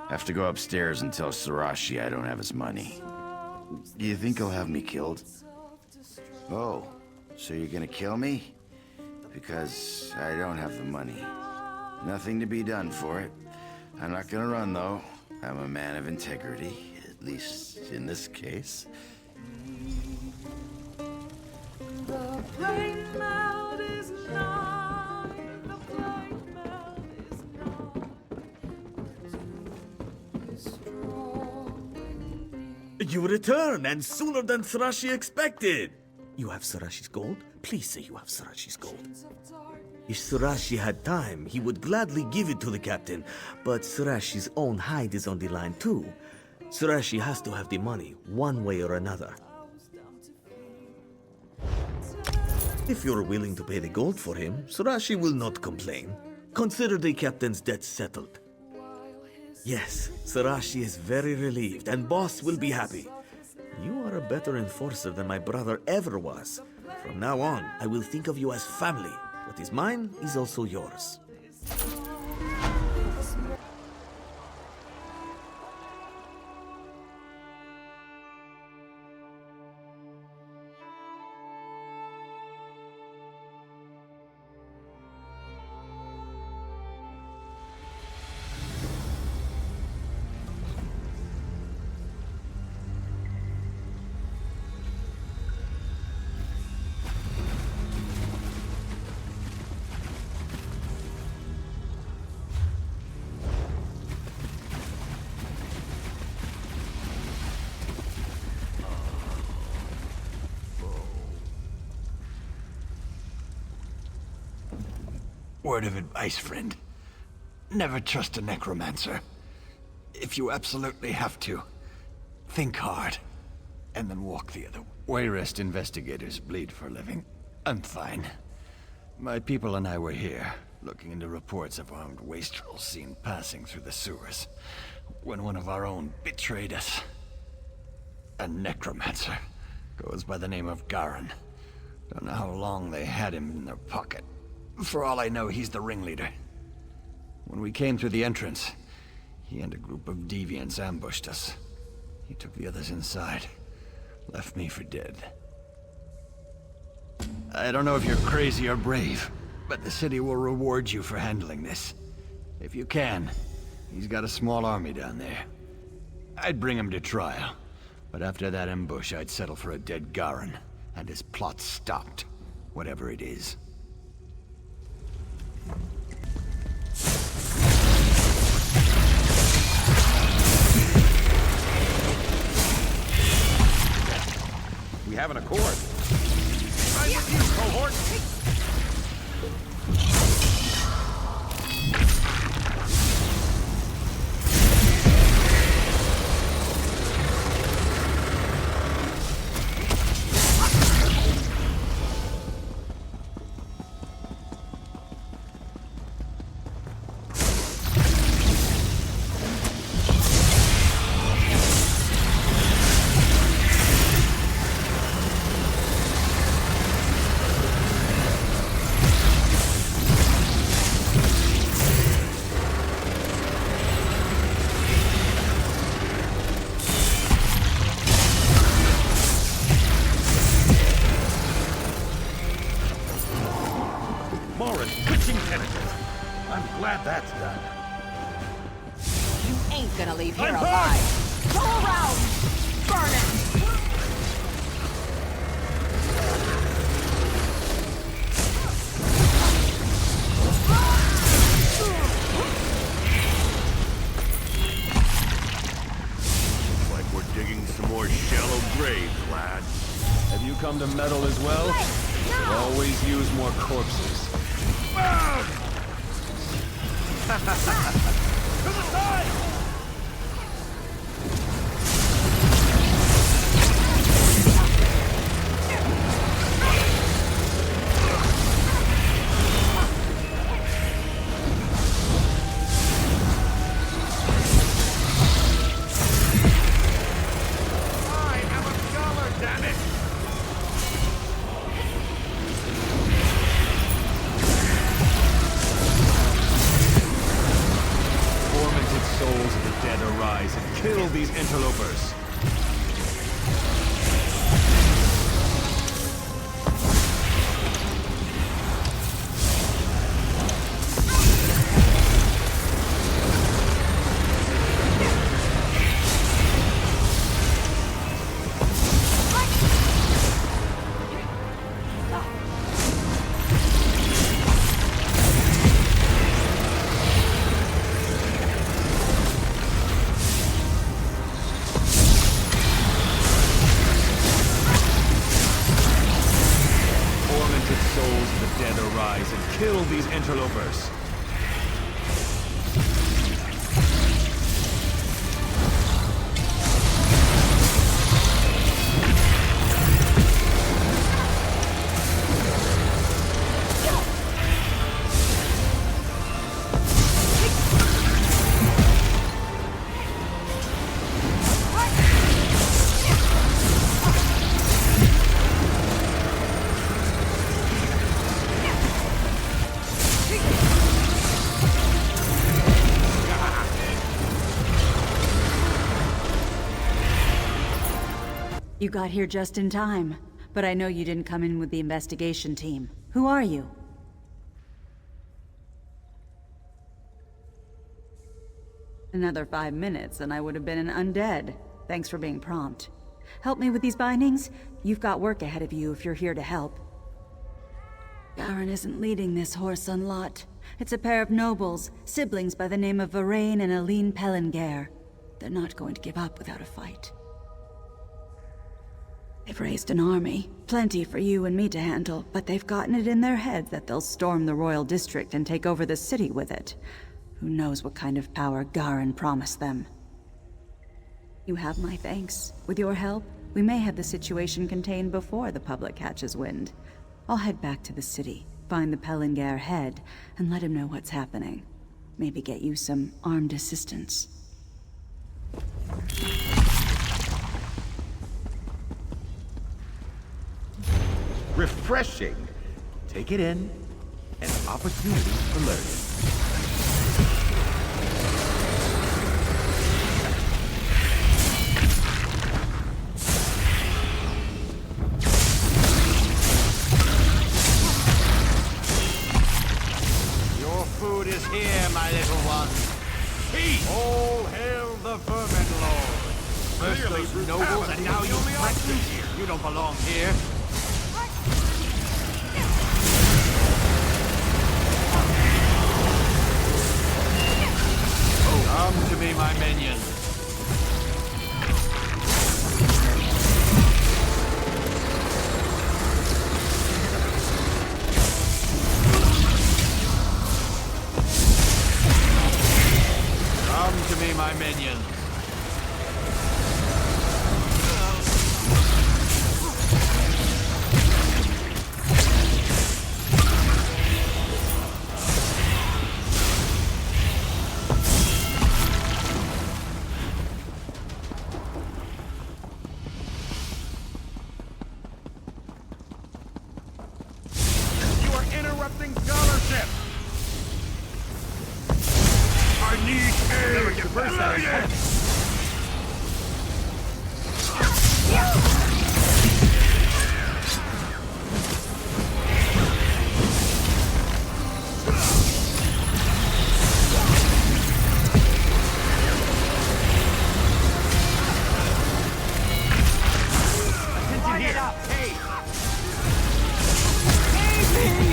Have to go upstairs and tell Sarashi I don't have his money. Do you think he'll have me killed? Oh, so you're gonna kill me? Because I don't have the money. Nothing to be done for it. I'm not gonna run, though. I'm a man of integrity, at least in this case. The plain mouth is not, the plain mouth is not You return, and sooner than Sarashi expected! You have Sarashi's gold? Please say you have Sarashi's gold. If Sarashi had time, he would gladly give it to the captain, but Sarashi's own hide is on the line too. Surashi has to have the money, one way or another. If you're willing to pay the gold for him, Surashi will not complain. Consider the captain's debt settled. Yes, Surashi is very relieved, and boss will be happy. You are a better enforcer than my brother ever was. From now on, I will think of you as family. What is mine is also yours. Word of advice, friend. Never trust a necromancer. If you absolutely have to, think hard, and then walk the other way. Wayrest investigators bleed for a living. I'm fine. My people and I were here, looking into reports of armed wastrels seen passing through the sewers, when one of our own betrayed us. A necromancer. Goes by the name of Garin. Don't know how long they had him in their pocket. For all I know, he's the ringleader. When we came through the entrance, he and a group of deviants ambushed us. He took the others inside, left me for dead. I don't know if you're crazy or brave, but the city will reward you for handling this. If you can, he's got a small army down there. I'd bring him to trial, but after that ambush, I'd settle for a dead Garin, and his plot stopped, whatever it is. We have an accord. I'm with you, cohort. That's done. You ain't gonna leave here alive. Go around! Burn it! Looks like we're digging some more shallow graves, lad. Have you come to meddle as well? We'll always use more corpses. To the side! I have a scholar, damn it! Souls of the dead arise and kill these interlopers. Kill these interlopers. You got here just in time, but I know you didn't come in with the investigation team. Who are you? Another 5 minutes and I would have been an undead. Thanks for being prompt. Help me with these bindings? You've got work ahead of you if you're here to help. Garen isn't leading this Whoreson lot. It's a pair of nobles, siblings by the name of Varain and Aline Pellinger. They're not going to give up without a fight. They've raised an army, plenty for you and me to handle, but they've gotten it in their heads that they'll storm the royal district and take over the city with it. Who knows what kind of power Garen promised them. You have my thanks. With your help, we may have the situation contained before the public catches wind. I'll head back to the city, find the Pellinger head, and let him know what's happening. Maybe get you some armed assistance. Refreshing. Take it in. An opportunity for learning. Your food is here, my little one. Peace! All hail the Vermin Lord. First those nobles, and now you recluse. You don't belong here. Come to me, my minion. Come to me, my minion. Interrupting scholarship! I need aid! Attention here! Hey! Save me!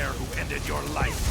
Who ended your life.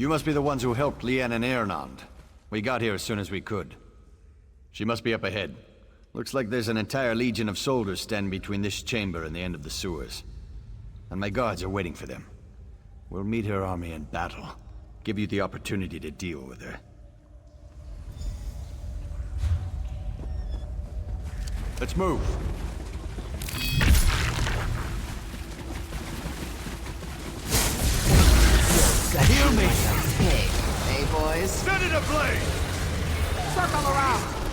You must be the ones who helped Lian and Ernand. We got here as soon as we could. She must be up ahead. Looks like there's an entire legion of soldiers standing between this chamber and the end of the sewers. And my guards are waiting for them. We'll meet her army in battle. Give you the opportunity to deal with her. Let's move. Heal me! Hey, boys. Set it ablaze! Circle around!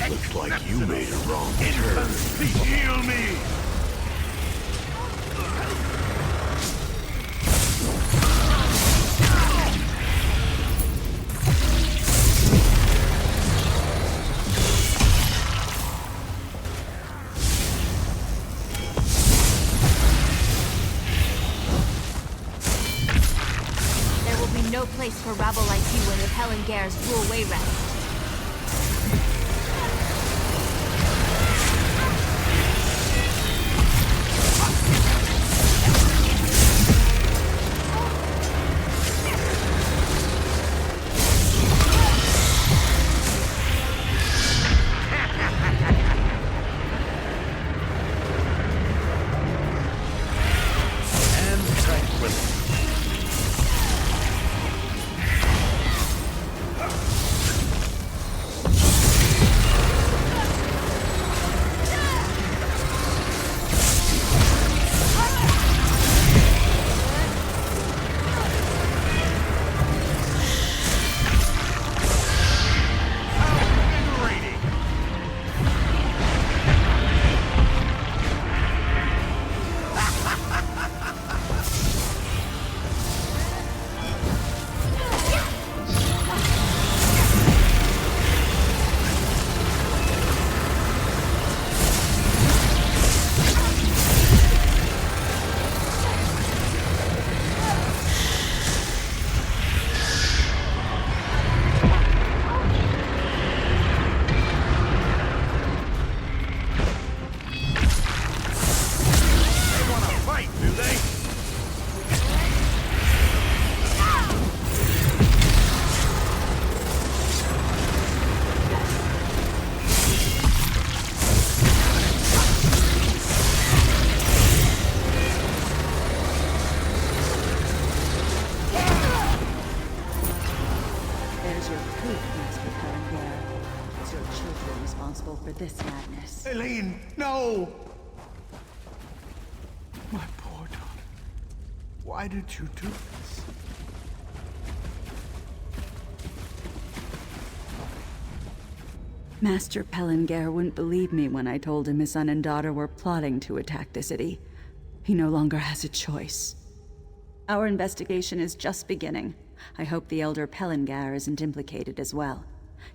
Looks like you made a wrong turn. Heal me! There will be no place for rabble like you in Pellinger's rule Wayrest. Why did you do this? Master Pellinger wouldn't believe me when I told him his son and daughter were plotting to attack the city. He no longer has a choice. Our investigation is just beginning. I hope the Elder Pellinger isn't implicated as well.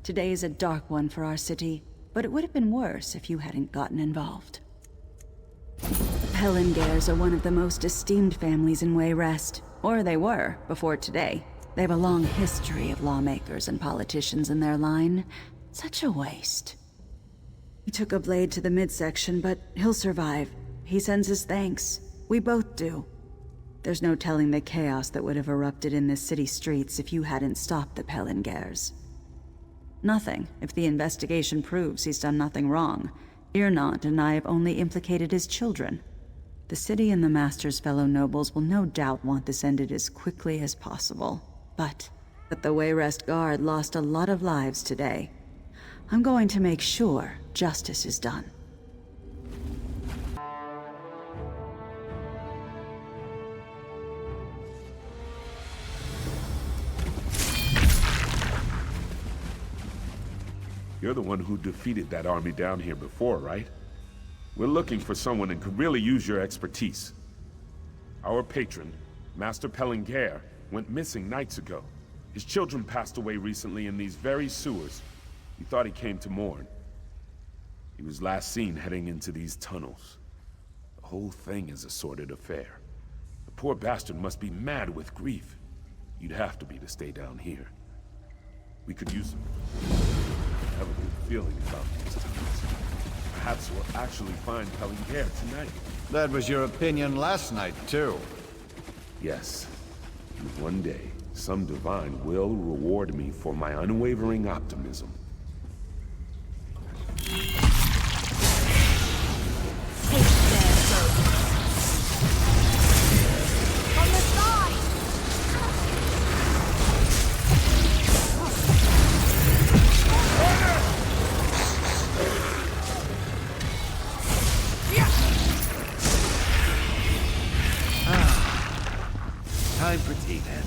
Today is a dark one for our city, but it would have been worse if you hadn't gotten involved. Pellingers are one of the most esteemed families in Wayrest, or they were before today. They have a long history of lawmakers and politicians in their line. Such a waste. He took a blade to the midsection, but he'll survive. He sends his thanks. We both do. There's no telling the chaos that would have erupted in this city streets if you hadn't stopped the Pellingers. Nothing, if the investigation proves he's done nothing wrong. Irnant and I have only implicated his children. The city and the Master's fellow nobles will no doubt want this ended as quickly as possible. But the Wayrest Guard lost a lot of lives today. I'm going to make sure justice is done. You're the one who defeated that army down here before, right? We're looking for someone who could really use your expertise. Our patron, Master Pellinger, went missing nights ago. His children passed away recently in these very sewers. We thought he came to mourn. He was last seen heading into these tunnels. The whole thing is a sordid affair. The poor bastard must be mad with grief. You'd have to be to stay down here. We could use him. I have a good feeling about these tunnels. Perhaps we'll actually find Pellinger tonight. That was your opinion last night, too. Yes. And one day, some divine will reward me for my unwavering optimism. Time for tea, then.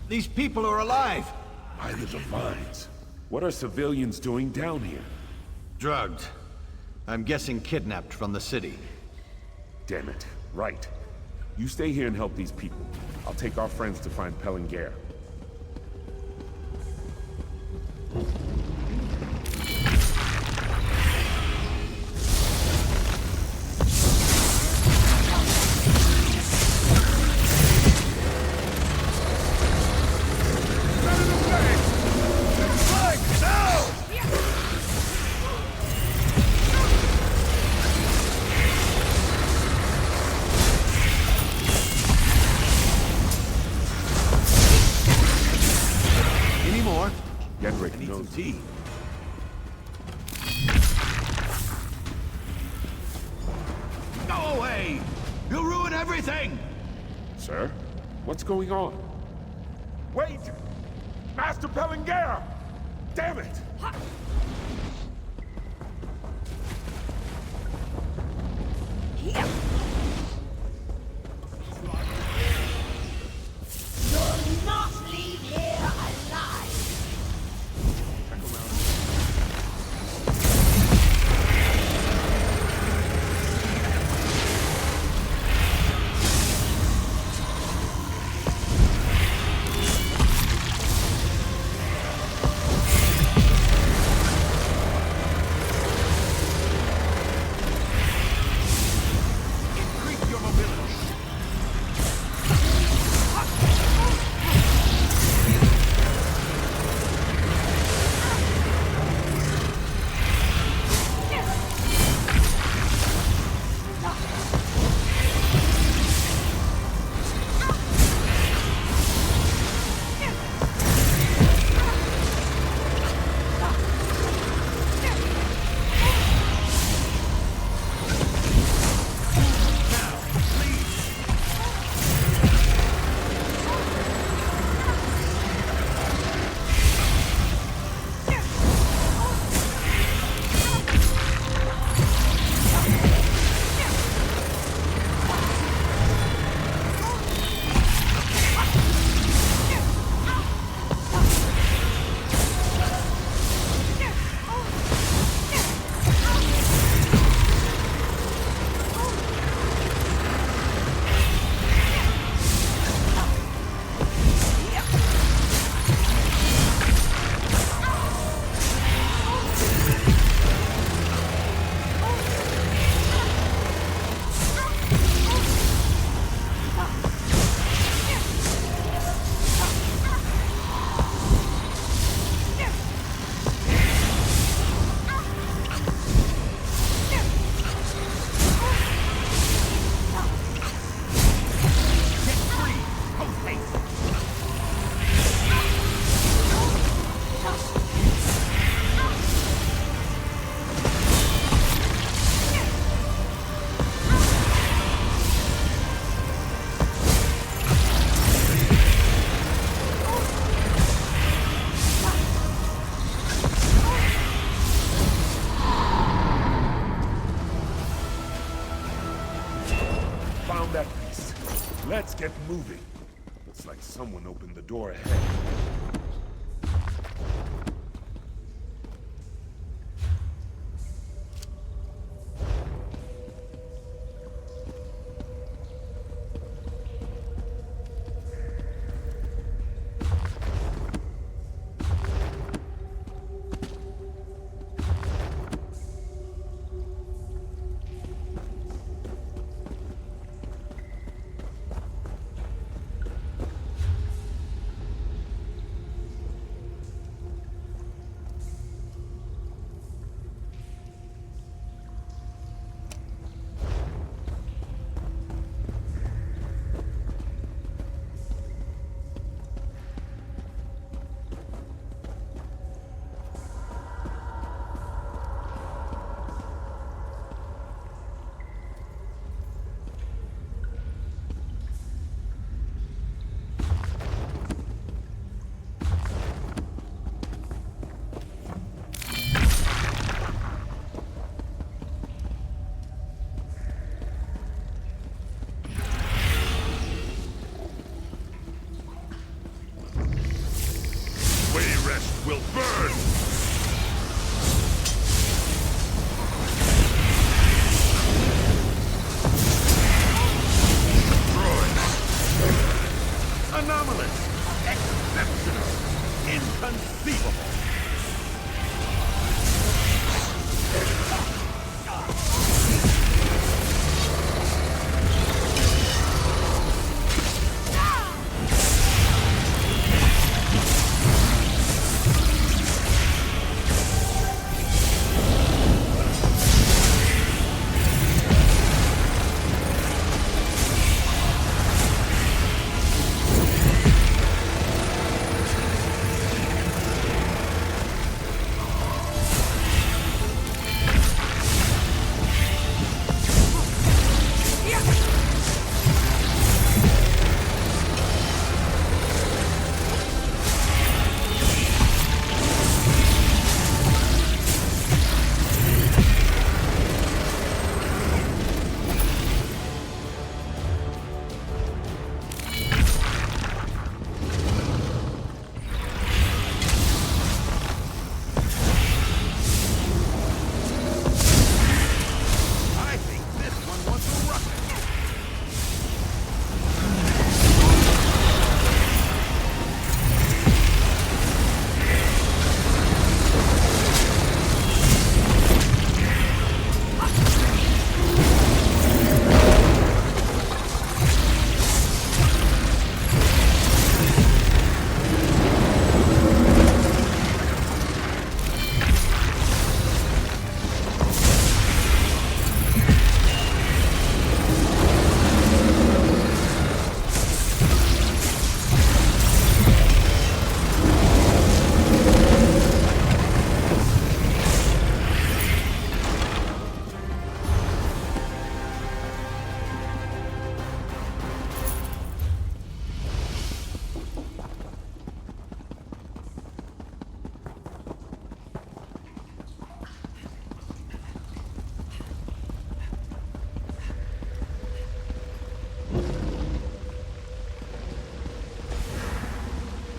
These people are alive! By the divines. What are civilians doing down here? Drugged. I'm guessing kidnapped from the city. Damn it. Right. You stay here and help these people. I'll take our friends to find Pellinger. Tea. Go away! You'll ruin everything! Sir? What's going on? Wait! Master Pellingair! Damn it! You'll not leave here alive! Found that piece. Let's get moving. Looks like someone opened the door ahead. Will burn! Anomalous! Exceptional! Inconceivable!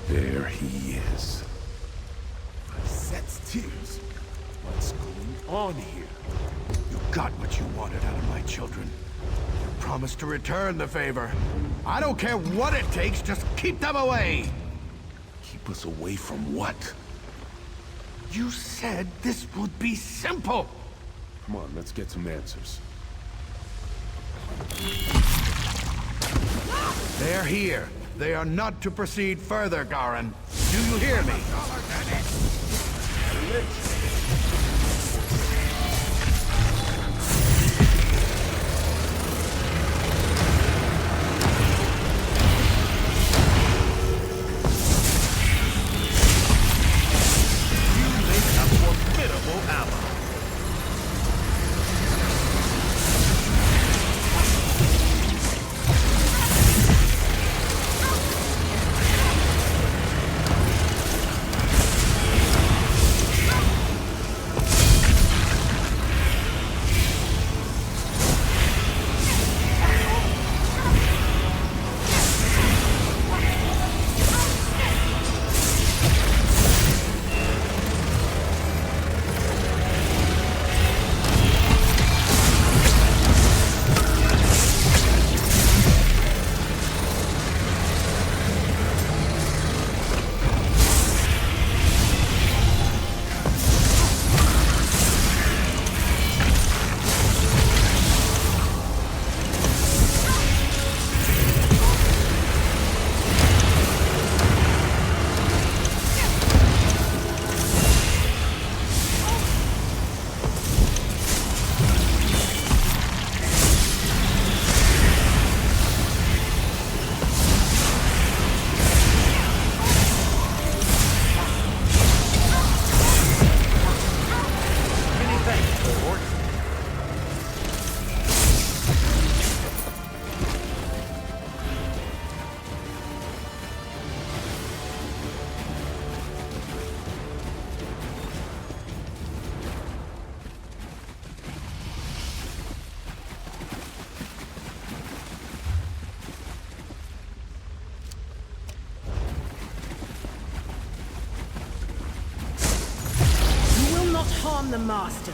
There he is. Sets tears. What's going on here? You got what you wanted out of my children. You promised to return the favor. I don't care what it takes, just keep them away! Keep us away from what? You said this would be simple! Come on, let's get some answers. They're here. They are not to proceed further, Garin. Do you hear me? Harm the master.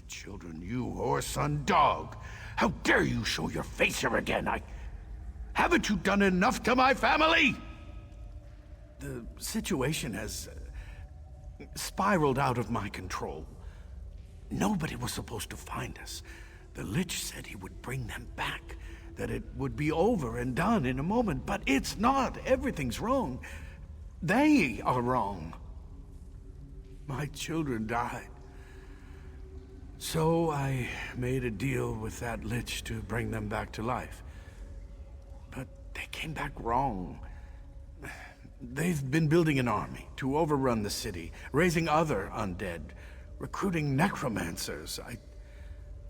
Children, you whoreson dog! How dare you show your face here again? Haven't you done enough to my family? The situation has spiraled out of my control. Nobody was supposed to find us. The Lich said he would bring them back, that it would be over and done in a moment, but it's not. Everything's wrong. They are wrong. My children died. So I made a deal with that Lich to bring them back to life. But they came back wrong. They've been building an army to overrun the city, raising other undead, recruiting necromancers. I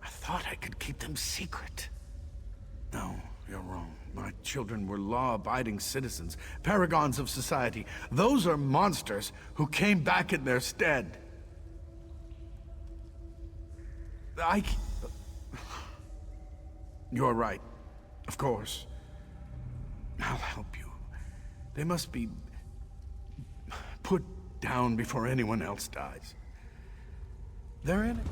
thought I could keep them secret. No, You're wrong. My children were law-abiding citizens, paragons of society. Those are monsters who came back in their stead. You're right. Of course. I'll help you. They must be put down before anyone else dies. They're in it.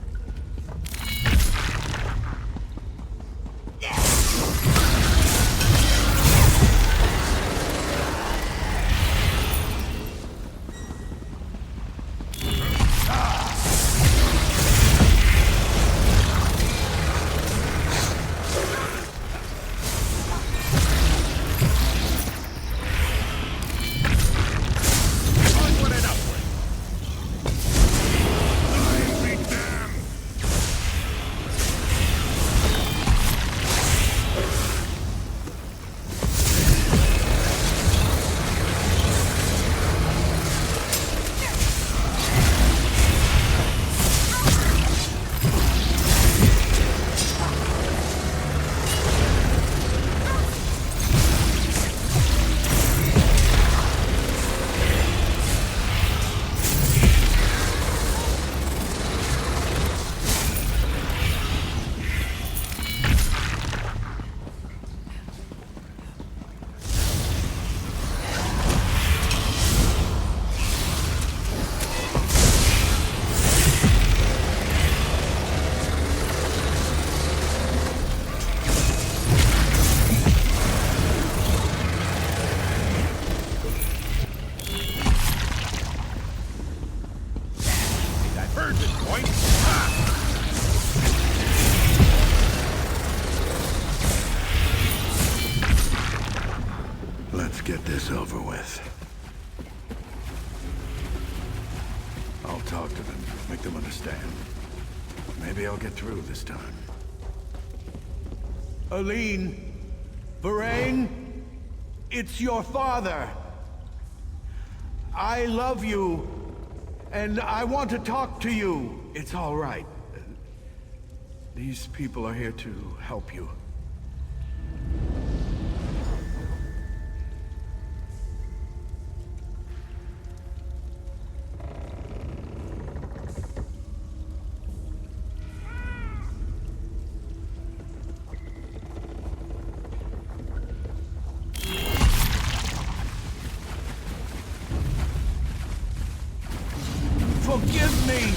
Let's get this over with. I'll talk to them, make them understand. Maybe I'll get through this time. Aline! Varain! It's your father! I love you, and I want to talk to you. It's all right. These people are here to help you. Forgive me!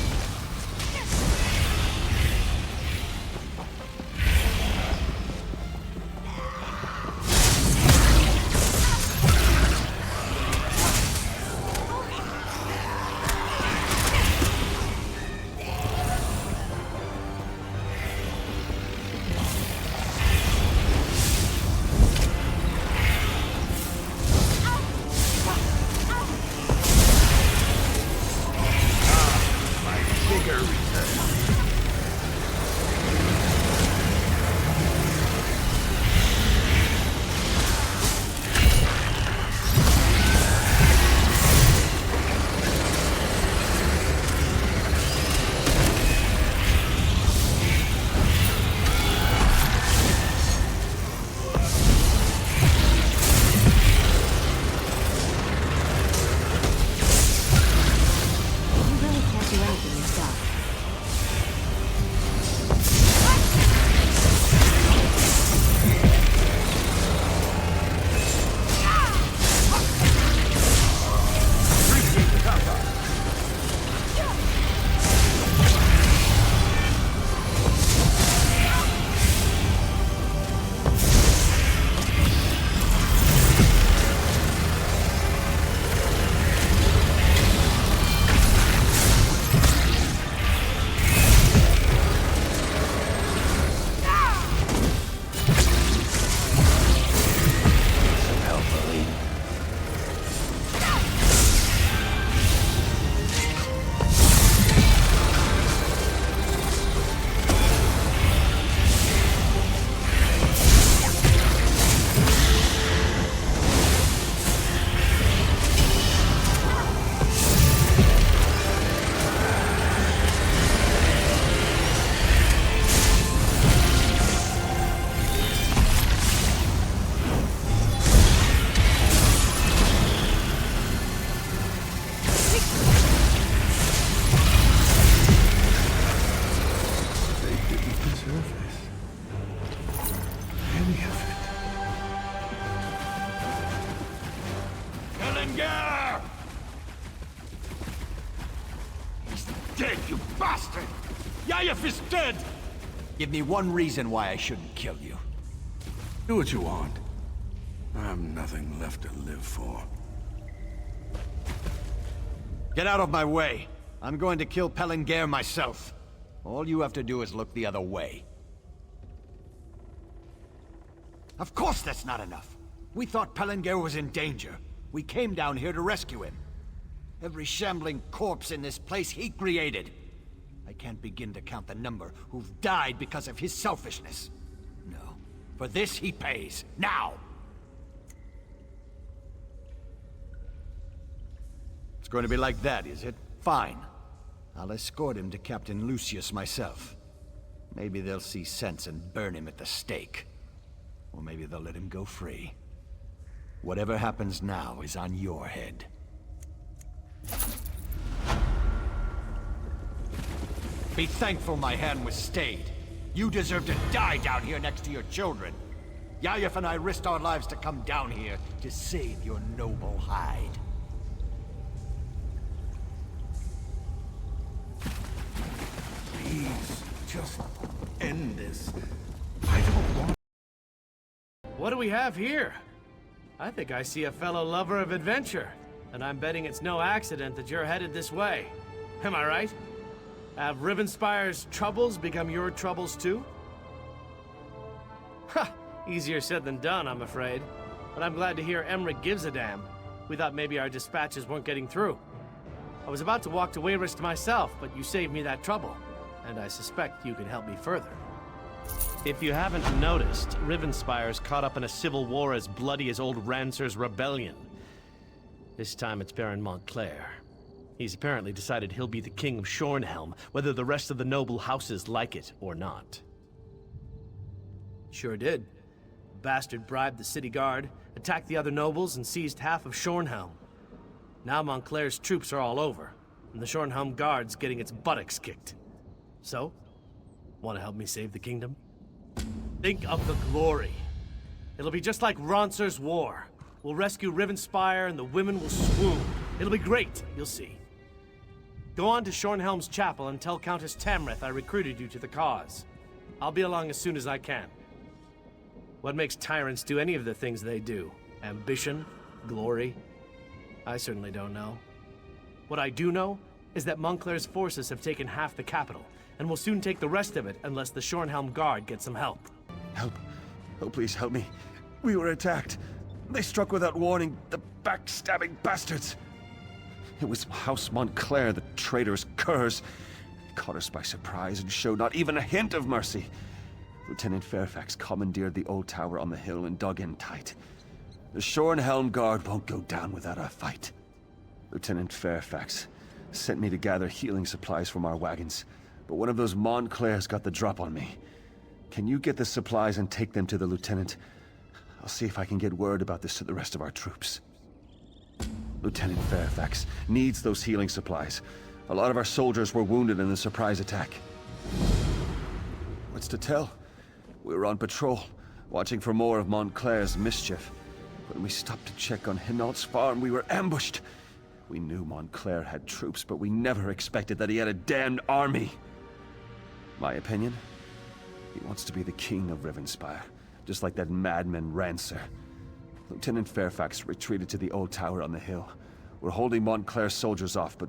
Pellinger! He's dead, you bastard! Yayef is dead! Give me one reason why I shouldn't kill you. Do what you want. I've nothing left to live for. Get out of my way. I'm going to kill Pellinger myself. All you have to do is look the other way. Of course that's not enough. We thought Pellinger was in danger. We came down here to rescue him. Every shambling corpse in this place he created. I can't begin to count the number who've died because of his selfishness. No. For this he pays. Now! It's going to be like that, is it? Fine. I'll escort him to Captain Lucius myself. Maybe they'll see sense and burn him at the stake. Or maybe they'll let him go free. Whatever happens now is on your head. Be thankful my hand was stayed. You deserve to die down here next to your children. Yayef and I risked our lives to come down here to save your noble hide. Please, just end this. I don't want... What do we have here? I think I see a fellow lover of adventure, and I'm betting it's no accident that you're headed this way. Am I right? Have Rivenspire's troubles become your troubles too? Ha! Easier said than done, I'm afraid. But I'm glad to hear Emmerich gives a damn. We thought maybe our dispatches weren't getting through. I was about to walk to Wayrest myself, but you saved me that trouble. And I suspect you can help me further. If you haven't noticed, Rivenspire's caught up in a civil war as bloody as old Rancer's rebellion. This time it's Baron Montclair. He's apparently decided he'll be the king of Shornhelm, whether the rest of the noble houses like it or not. Sure did. The bastard bribed the city guard, attacked the other nobles, and seized half of Shornhelm. Now Montclair's troops are all over, and the Shornhelm guard's getting its buttocks kicked. So, want to help me save the kingdom? Think of the glory. It'll be just like Rancer's war. We'll rescue Rivenspire and the women will swoon. It'll be great, you'll see. Go on to Shornhelm's chapel and tell Countess Tamrith I recruited you to the cause. I'll be along as soon as I can. What makes tyrants do any of the things they do? Ambition? Glory? I certainly don't know. What I do know is that Montclair's forces have taken half the capital, and will soon take the rest of it unless the Shornhelm Guard gets some help. Help. Oh, please help me. We were attacked. They struck without warning, the backstabbing bastards. It was House Montclair, the traitorous curs. They caught us by surprise and showed not even a hint of mercy. Lieutenant Fairfax commandeered the old tower on the hill and dug in tight. The Shornhelm Guard won't go down without a fight. Lieutenant Fairfax sent me to gather healing supplies from our wagons, but one of those Montclairs got the drop on me. Can you get the supplies and take them to the lieutenant? I'll see if I can get word about this to the rest of our troops. Lieutenant Fairfax needs those healing supplies. A lot of our soldiers were wounded in the surprise attack. What's to tell? We were on patrol, watching for more of Montclair's mischief. When we stopped to check on Hinault's farm, we were ambushed. We knew Montclair had troops, but we never expected that he had a damned army. My opinion? He wants to be the king of Rivenspire, just like that madman Rancer. Lieutenant Fairfax retreated to the old tower on the hill. We're holding Montclair's soldiers off, but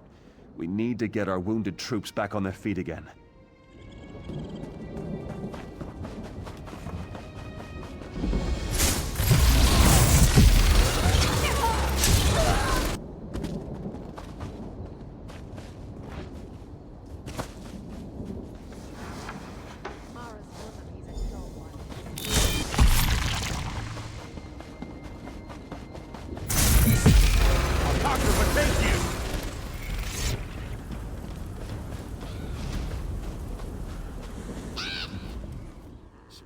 we need to get our wounded troops back on their feet again.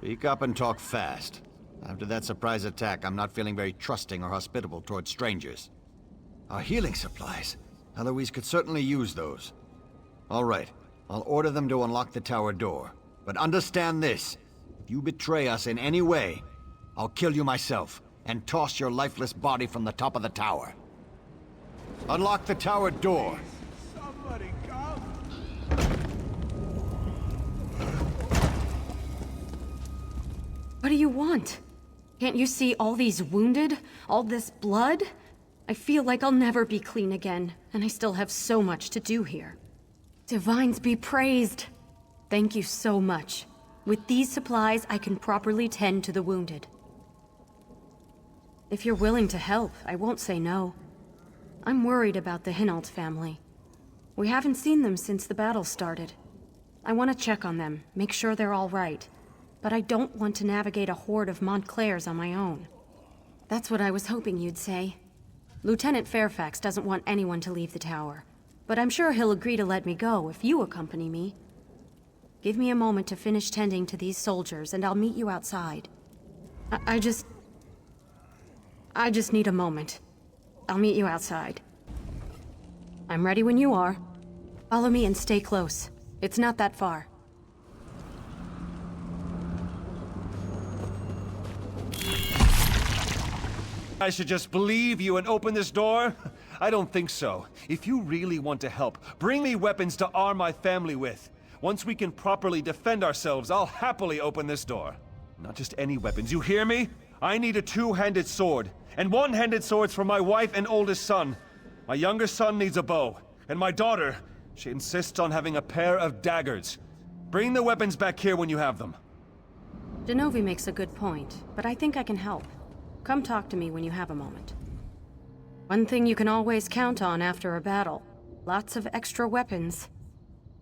Speak up and talk fast. After that surprise attack, I'm not feeling very trusting or hospitable towards strangers. Our healing supplies. Eloise could certainly use those. All right, I'll order them to unlock the tower door. But understand this. If you betray us in any way, I'll kill you myself and toss your lifeless body from the top of the tower. Unlock the tower door. Somebody come! What do you want? Can't you see all these wounded? All this blood? I feel like I'll never be clean again, and I still have so much to do here. Divines be praised! Thank you so much. With these supplies, I can properly tend to the wounded. If you're willing to help, I won't say no. I'm worried about the Hinault family. We haven't seen them since the battle started. I want to check on them, make sure they're all right. But I don't want to navigate a horde of Montclairs on my own. That's what I was hoping you'd say. Lieutenant Fairfax doesn't want anyone to leave the tower, but I'm sure he'll agree to let me go if you accompany me. Give me a moment to finish tending to these soldiers, and I'll meet you outside. I just need a moment. I'll meet you outside. I'm ready when you are. Follow me and stay close. It's not that far. I should just believe you and open this door? I don't think so. If you really want to help, bring me weapons to arm my family with. Once we can properly defend ourselves, I'll happily open this door. Not just any weapons, you hear me? I need a two-handed sword, and one-handed swords for my wife and oldest son. My younger son needs a bow, and my daughter, she insists on having a pair of daggers. Bring the weapons back here when you have them. Genovi makes a good point, but I think I can help. Come talk to me when you have a moment. One thing you can always count on after a battle. Lots of extra weapons.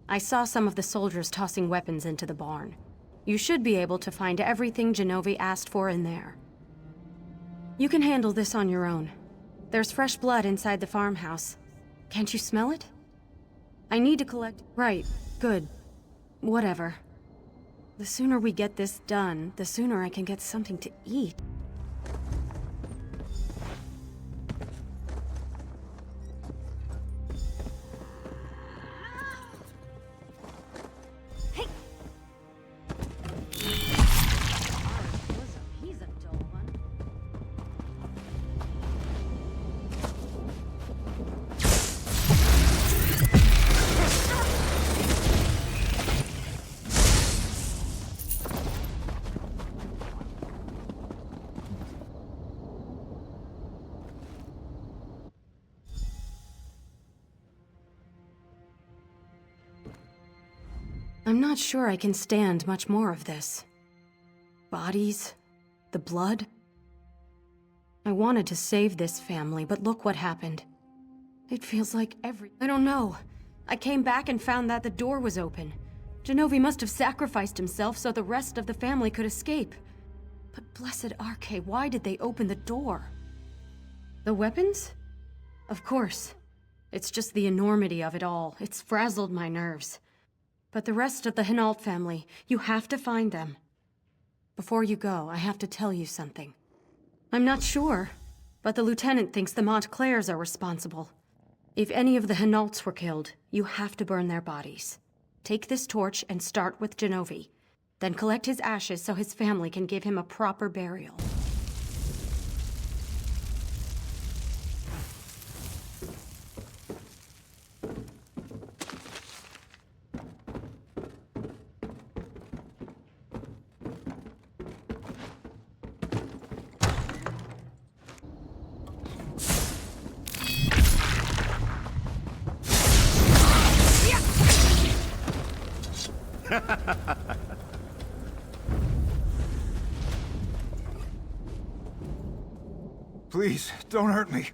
I saw some of the soldiers tossing weapons into the barn. You should be able to find everything Genovi asked for in there. You can handle this on your own. There's fresh blood inside the farmhouse. Can't you smell it? I need to collect... Right, good. Whatever. The sooner we get this done, the sooner I can get something to eat. I'm not sure I can stand much more of this. Bodies, the blood. I wanted to save this family, but look what happened. It feels like I don't know. I came back and found that the door was open. Genovi must have sacrificed himself so the rest of the family could escape. But blessed Arche, why did they open the door? The weapons? Of course. It's just the enormity of it all. It's frazzled my nerves. But the rest of the Hinault family, you have to find them. Before you go, I have to tell you something. I'm not sure, but the lieutenant thinks the Montclairs are responsible. If any of the Hinaults were killed, you have to burn their bodies. Take this torch and start with Genovi. Then collect his ashes so his family can give him a proper burial. Please, don't hurt me.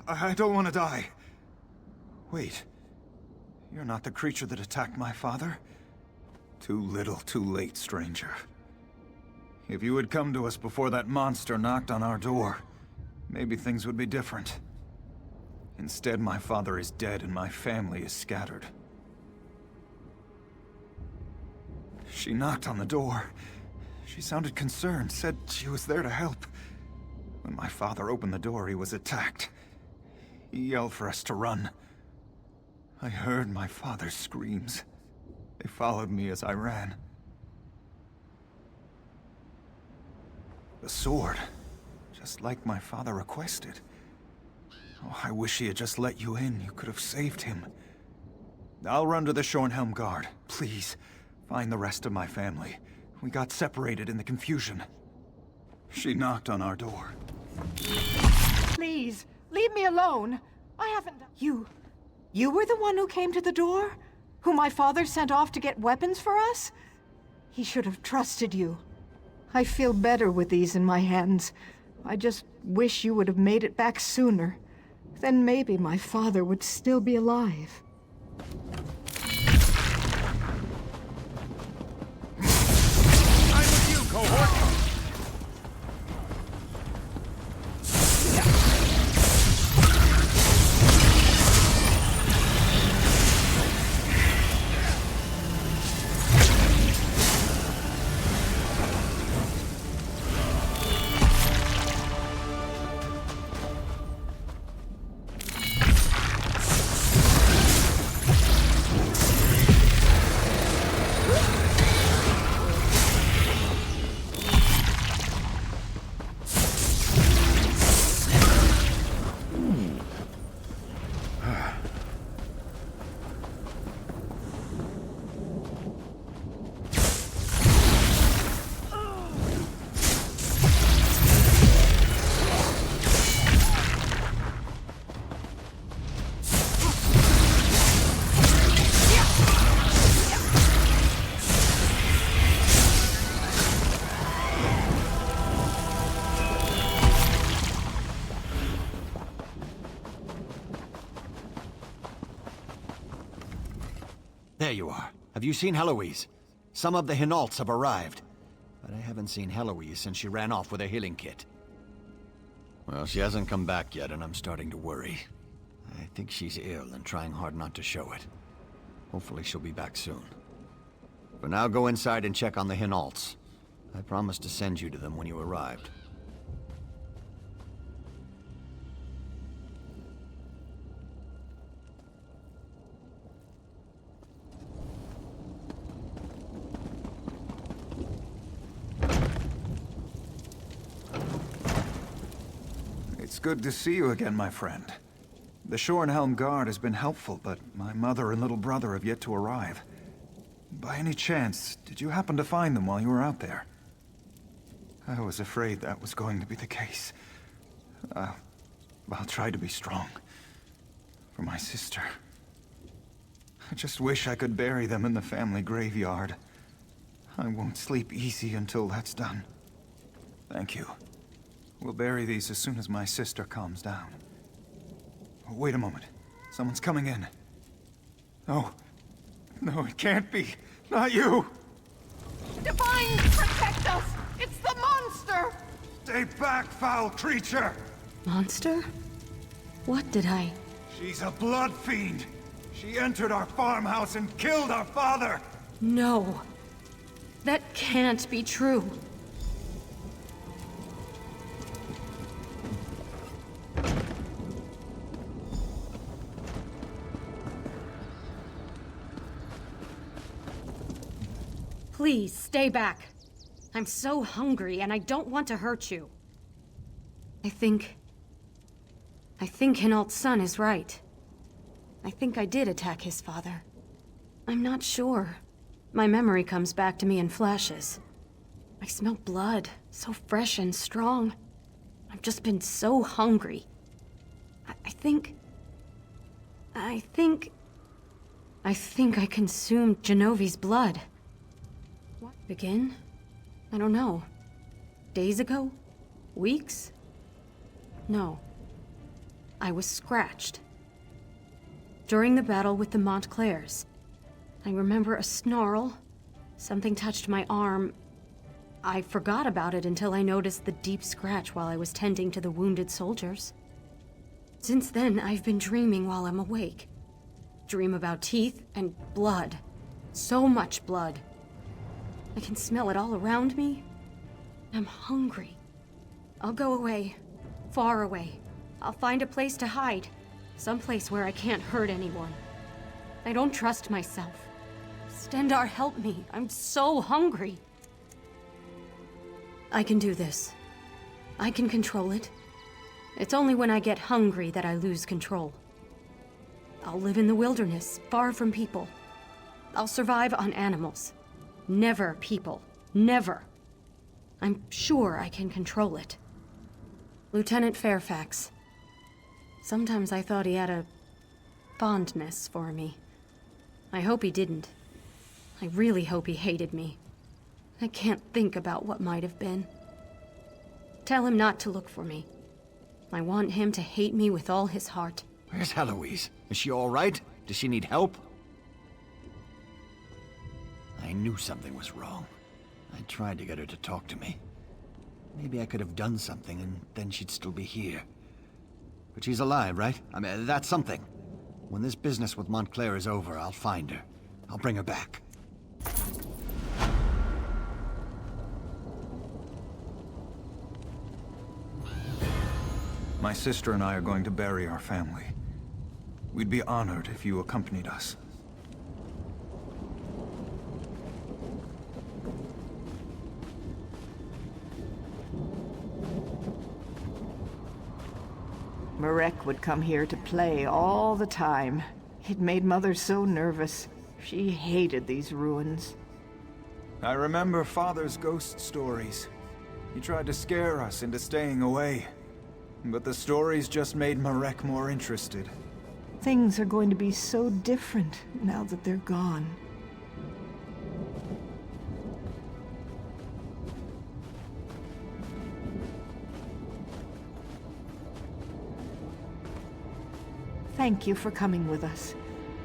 I don't want to die. Wait. You're not the creature that attacked my father? Too little, too late, stranger. If you had come to us before that monster knocked on our door, maybe things would be different. Instead, my father is dead and my family is scattered. She knocked on the door. She sounded concerned, said she was there to help. When my father opened the door, he was attacked. He yelled for us to run. I heard my father's screams. They followed me as I ran. The sword, just like my father requested. Oh, I wish he had just let you in. You could have saved him. I'll run to the Shornhelm Guard. Please, find the rest of my family. We got separated in the confusion. She knocked on our door. Please, leave me alone. I haven't... You were the one who came to the door? Who my father sent off to get weapons for us? He should have trusted you. I feel better with these in my hands. I just wish you would have made it back sooner. Then maybe my father would still be alive. I'm with you, cohort! There you are. Have you seen Heloise? Some of the Hinaults have arrived. But I haven't seen Heloise since she ran off with her healing kit. Well, she hasn't come back yet, and I'm starting to worry. I think she's ill and trying hard not to show it. Hopefully she'll be back soon. For now, go inside and check on the Hinaults. I promised to send you to them when you arrived. It's good to see you again, my friend. The Shornhelm Guard has been helpful, but my mother and little brother have yet to arrive. By any chance, did you happen to find them while you were out there? I was afraid that was going to be the case. I'll try to be strong. For my sister. I just wish I could bury them in the family graveyard. I won't sleep easy until that's done. Thank you. We'll bury these as soon as my sister calms down. Wait a moment. Someone's coming in. No. No, it can't be. Not you! Divine, protect us! It's the monster! Stay back, foul creature! Monster? What did I... She's a blood fiend! She entered our farmhouse and killed our father! No. That can't be true. Please, stay back. I'm so hungry, and I don't want to hurt you. I think Hinault's son is right. I think I did attack his father. I'm not sure. My memory comes back to me in flashes. I smell blood, so fresh and strong. I've just been so hungry. I think I consumed Genovi's blood. What? Begin? I don't know. Days ago? Weeks? No. I was scratched. During the battle with the Montclairs. I remember a snarl. Something touched my arm. I forgot about it until I noticed the deep scratch while I was tending to the wounded soldiers. Since then, I've been dreaming while I'm awake. Dream about teeth and blood. So much blood. I can smell it all around me. I'm hungry. I'll go away. Far away. I'll find a place to hide. Someplace where I can't hurt anyone. I don't trust myself. Stendarr, help me. I'm so hungry. I can do this. I can control it. It's only when I get hungry that I lose control. I'll live in the wilderness, far from people. I'll survive on animals. Never people. Never. I'm sure I can control it. Lieutenant Fairfax. Sometimes I thought he had a fondness for me. I hope he didn't. I really hope he hated me. I can't think about what might have been. Tell him not to look for me. I want him to hate me with all his heart. Where's Heloise? Is she all right? Does she need help? I knew something was wrong. I tried to get her to talk to me. Maybe I could have done something and then she'd still be here. But she's alive, right? I mean, that's something. When this business with Montclair is over, I'll find her. I'll bring her back. My sister and I are going to bury our family. We'd be honored if you accompanied us. Marek would come here to play all the time. It made Mother so nervous. She hated these ruins. I remember Father's ghost stories. He tried to scare us into staying away. But the stories just made Marek more interested. Things are going to be so different now that they're gone. Thank you for coming with us.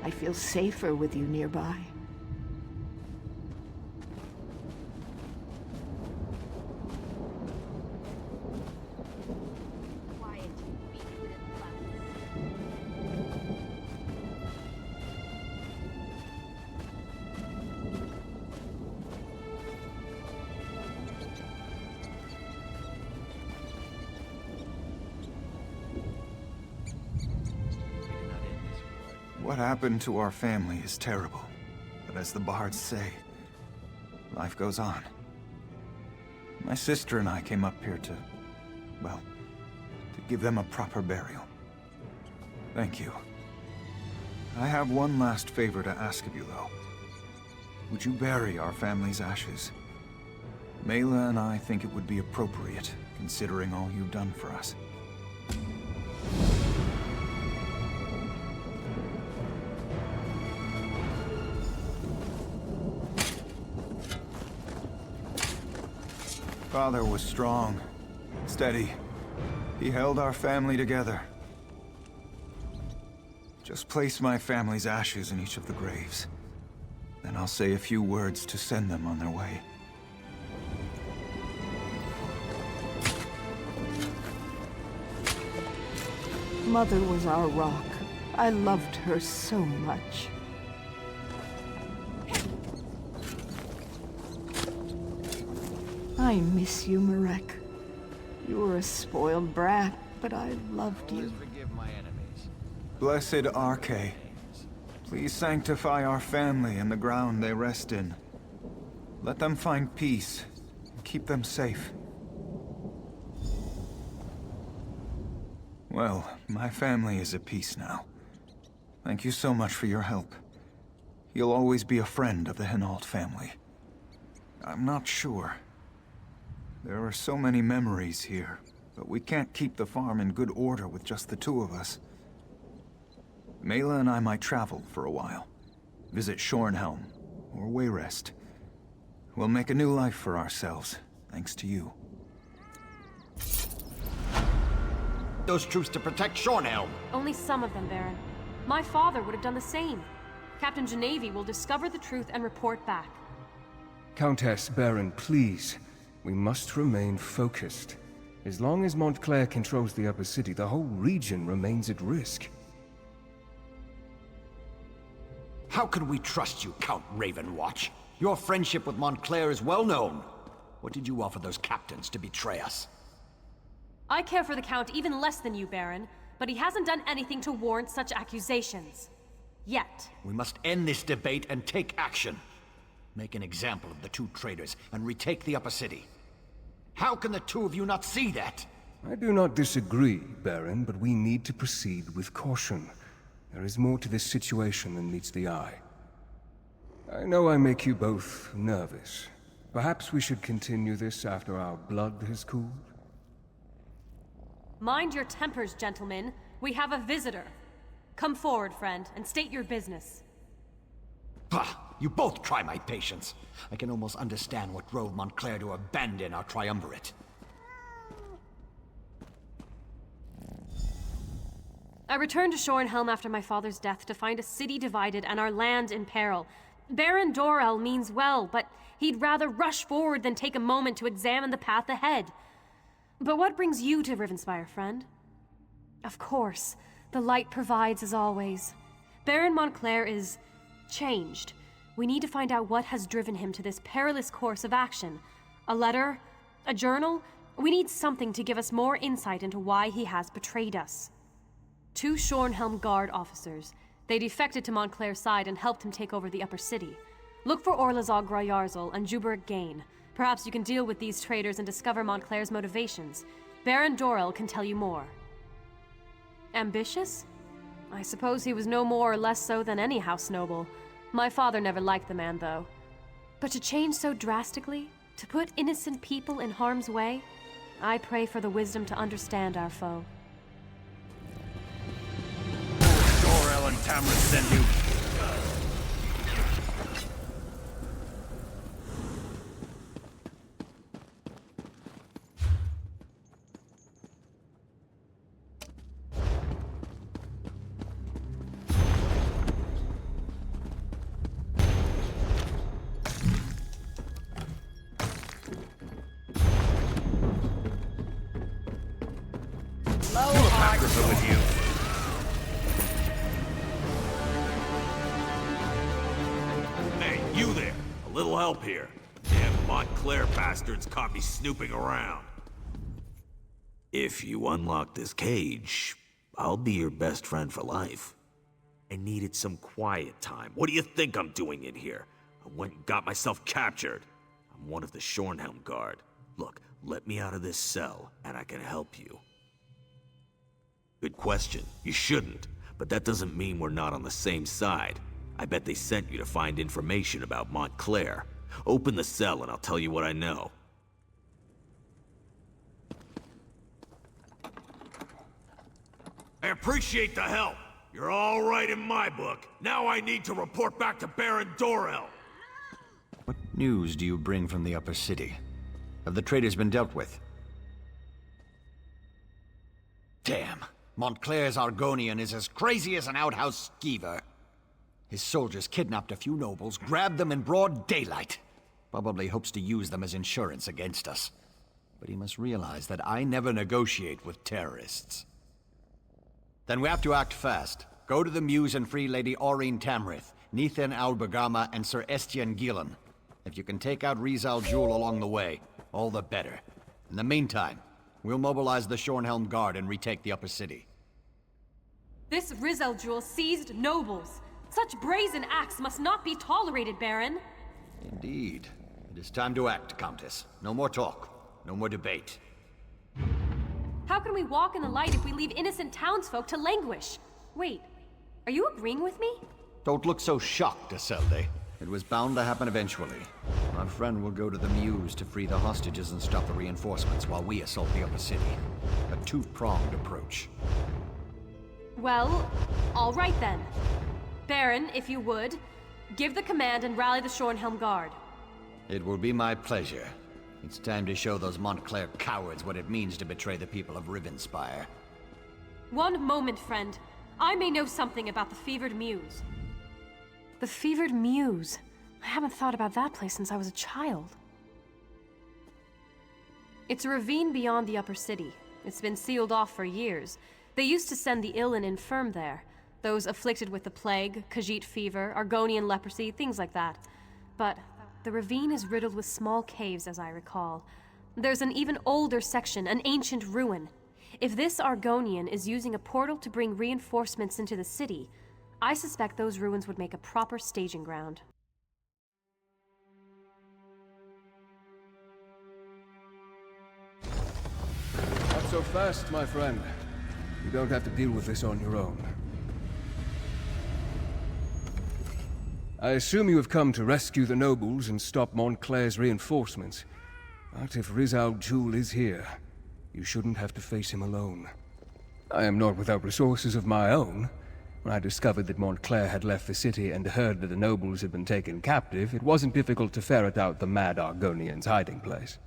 I feel safer with you nearby. What happened to our family is terrible. But as the bards say, life goes on. My sister and I came up here to, well, to give them a proper burial. Thank you. I have one last favor to ask of you, though. Would you bury our family's ashes? Mela and I think it would be appropriate, considering all you've done for us. Father was strong, steady. He held our family together. Just place my family's ashes in each of the graves. Then I'll say a few words to send them on their way. Mother was our rock. I loved her so much. I miss you, Marek. You were a spoiled brat, but I loved you. Blessed Arche, please sanctify our family and the ground they rest in. Let them find peace, and keep them safe. Well, my family is at peace now. Thank you so much for your help. You'll always be a friend of the Hinault family. I'm not sure. There are so many memories here, but we can't keep the farm in good order with just the two of us. Mela and I might travel for a while. Visit Shornhelm, or Wayrest. We'll make a new life for ourselves, thanks to you. Those troops to protect Shornhelm. Only some of them, Baron. My father would have done the same. Captain Genevieve will discover the truth and report back. Countess, Baron, please. We must remain focused. As long as Montclair controls the upper city, the whole region remains at risk. How can we trust you, Count Ravenwatch? Your friendship with Montclair is well known. What did you offer those captains to betray us? I care for the Count even less than you, Baron, but he hasn't done anything to warrant such accusations. Yet. We must end this debate and take action. Make an example of the two traitors and retake the upper city. How can the two of you not see that? I do not disagree, Baron, but we need to proceed with caution. There is more to this situation than meets the eye. I know I make you both nervous. Perhaps we should continue this after our blood has cooled? Mind your tempers, gentlemen. We have a visitor. Come forward, friend, and state your business. Bah! You both try my patience. I can almost understand what drove Montclair to abandon our triumvirate. I returned to Shornhelm after my father's death to find a city divided and our land in peril. Baron Dorell means well, but he'd rather rush forward than take a moment to examine the path ahead. But what brings you to Rivenspire, friend? Of course, the light provides as always. Baron Montclair is changed. We need to find out what has driven him to this perilous course of action. A letter? A journal? We need something to give us more insight into why he has betrayed us. 2 Shornhelm Guard officers. They defected to Montclair's side and helped him take over the upper city. Look for Orlazog Grayarzal and Juberik Gain. Perhaps you can deal with these traitors and discover Montclair's motivations. Baron Dorell can tell you more. Ambitious? I suppose he was no more or less so than any house noble. My father never liked the man, though. But to change so drastically? To put innocent people in harm's way? I pray for the wisdom to understand our foe. Dorell and Tamrith send you. With you. Hey, you there! A little help here. Damn Montclair bastards caught me snooping around. If you unlock this cage, I'll be your best friend for life. I needed some quiet time. What do you think I'm doing in here? I went and got myself captured. I'm one of the Shornhelm Guard. Look, let me out of this cell, and I can help you. Good question. You shouldn't. But that doesn't mean we're not on the same side. I bet they sent you to find information about Montclair. Open the cell and I'll tell you what I know. I appreciate the help. You're all right in my book. Now I need to report back to Baron Dorell. What news do you bring from the upper city? Have the traitors been dealt with? Damn. Montclair's Argonian is as crazy as an outhouse skeever. His soldiers kidnapped a few nobles, grabbed them in broad daylight. Probably hopes to use them as insurance against us. But he must realize that I never negotiate with terrorists. Then we have to act fast. Go to the Muse and free Lady Aureen Tamrith, Nithan Albergama, and Sir Estienne Gillen. If you can take out Rizal Jewel along the way, all the better. In the meantime, we'll mobilize the Shornhelm Guard and retake the upper city. This Rizal Jewel seized nobles. Such brazen acts must not be tolerated, Baron. Indeed. It is time to act, Countess. No more talk. No more debate. How can we walk in the light if we leave innocent townsfolk to languish? Wait, are you agreeing with me? Don't look so shocked, Isolde. It was bound to happen eventually. Our friend will go to the Muse to free the hostages and stop the reinforcements while we assault the upper city. A two-pronged approach. Well, all right then. Baron, if you would, give the command and rally the Shornhelm Guard. It will be my pleasure. It's time to show those Montclair cowards what it means to betray the people of Rivenspire. One moment, friend. I may know something about the Fevered Muse. The Fevered Muse? I haven't thought about that place since I was a child. It's a ravine beyond the upper city. It's been sealed off for years. They used to send the ill and infirm there. Those afflicted with the plague, Khajiit fever, Argonian leprosy, things like that. But the ravine is riddled with small caves, as I recall. There's an even older section, an ancient ruin. If this Argonian is using a portal to bring reinforcements into the city, I suspect those ruins would make a proper staging ground. That's so fast, my friend. You don't have to deal with this on your own. I assume you have come to rescue the nobles and stop Montclair's reinforcements. But if Riz al-Jul is here, you shouldn't have to face him alone. I am not without resources of my own. When I discovered that Montclair had left the city and heard that the nobles had been taken captive, it wasn't difficult to ferret out the mad Argonian's hiding place.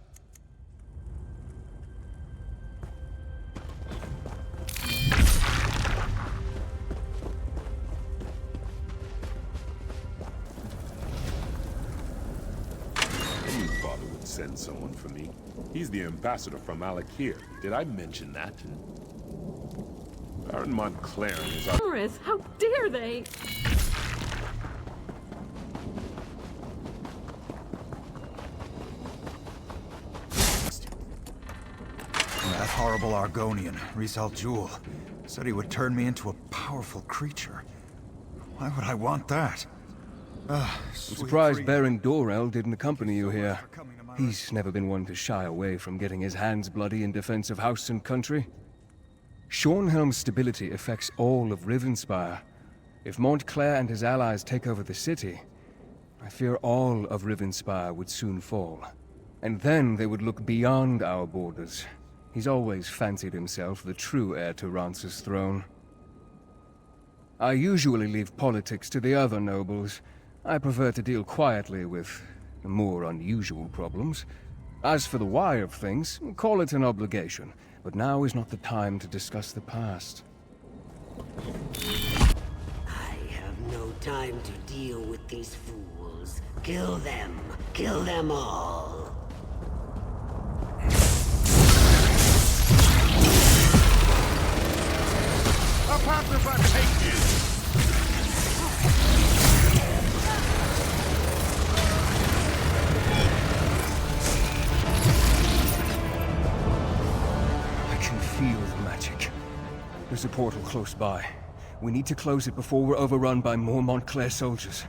Any father would send someone for me. He's the ambassador from Alakir. Did I mention that? Baron Montclair is our... Morris, how dare they? That horrible Argonian, Riz al-Jul, said he would turn me into a powerful creature. Why would I want that? I'm surprised Baron Dorel didn't accompany you here. He's never been one to shy away from getting his hands bloody in defense of house and country. Shornhelm's stability affects all of Rivenspire. If Montclair and his allies take over the city, I fear all of Rivenspire would soon fall. And then they would look beyond our borders. He's always fancied himself the true heir to Rance's throne. I usually leave politics to the other nobles. I prefer to deal quietly with the more unusual problems. As for the why of things, call it an obligation. But now is not the time to discuss the past. I have no time to deal with these fools. Kill them. Kill them all. A Plataforma take you! Feel the magic. There's a portal close by. We need to close it before we're overrun by more Montclair soldiers.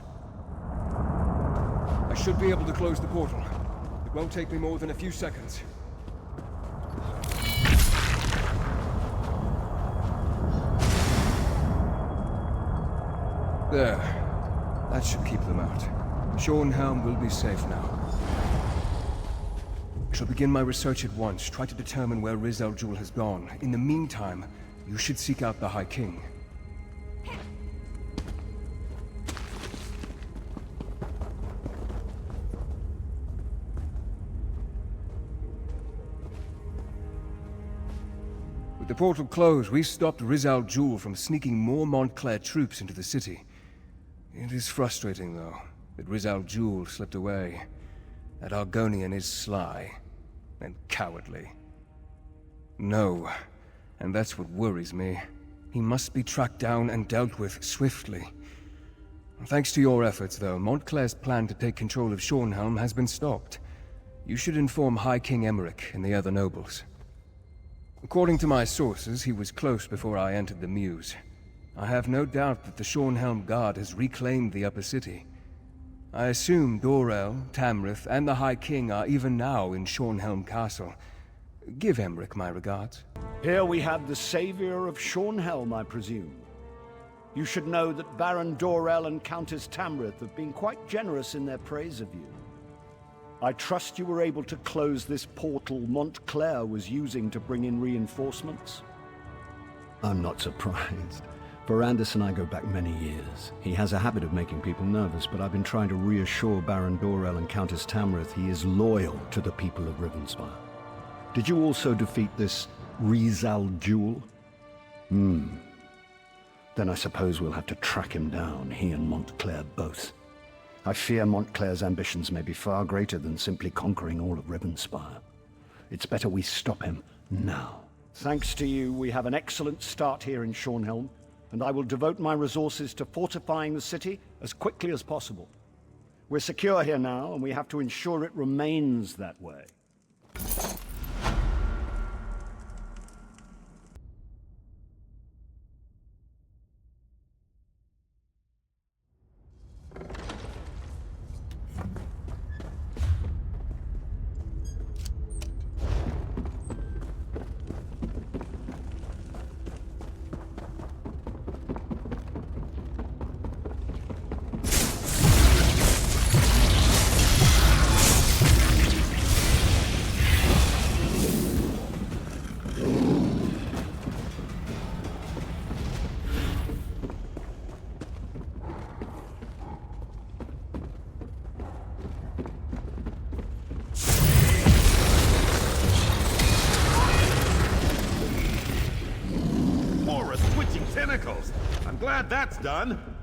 I should be able to close the portal. It won't take me more than a few seconds. There. That should keep them out. Shornhelm will be safe now. I shall begin my research at once, try to determine where Riz al-Jul has gone. In the meantime, you should seek out the High King. With the portal closed, we stopped Riz al-Jul from sneaking more Montclair troops into the city. It is frustrating, though, that Riz al-Jul slipped away. That Argonian is sly and cowardly. No, and that's what worries me. He must be tracked down and dealt with swiftly. Thanks to your efforts, though, Montclair's plan to take control of Shornhelm has been stopped. You should inform High King Emmerich and the other nobles. According to my sources, he was close before I entered the Mews. I have no doubt that the Shornhelm Guard has reclaimed the upper city. I assume Dorel, Tamrith, and the High King are even now in Shornhelm Castle. Give Emmerich my regards. Here we have the savior of Shornhelm, I presume. You should know that Baron Dorel and Countess Tamrith have been quite generous in their praise of you. I trust you were able to close this portal Montclair was using to bring in reinforcements? I'm not surprised. Verandis and I go back many years. He has a habit of making people nervous, but I've been trying to reassure Baron Dorel and Countess Tamrith he is loyal to the people of Rivenspire. Did you also defeat this Riz al-Jul? Then I suppose we'll have to track him down, he and Montclair both. I fear Montclair's ambitions may be far greater than simply conquering all of Rivenspire. It's better we stop him now. Thanks to you, we have an excellent start here in Shornhelm, and I will devote my resources to fortifying the city as quickly as possible. We're secure here now, and we have to ensure it remains that way. tentacles. I'm glad that's done.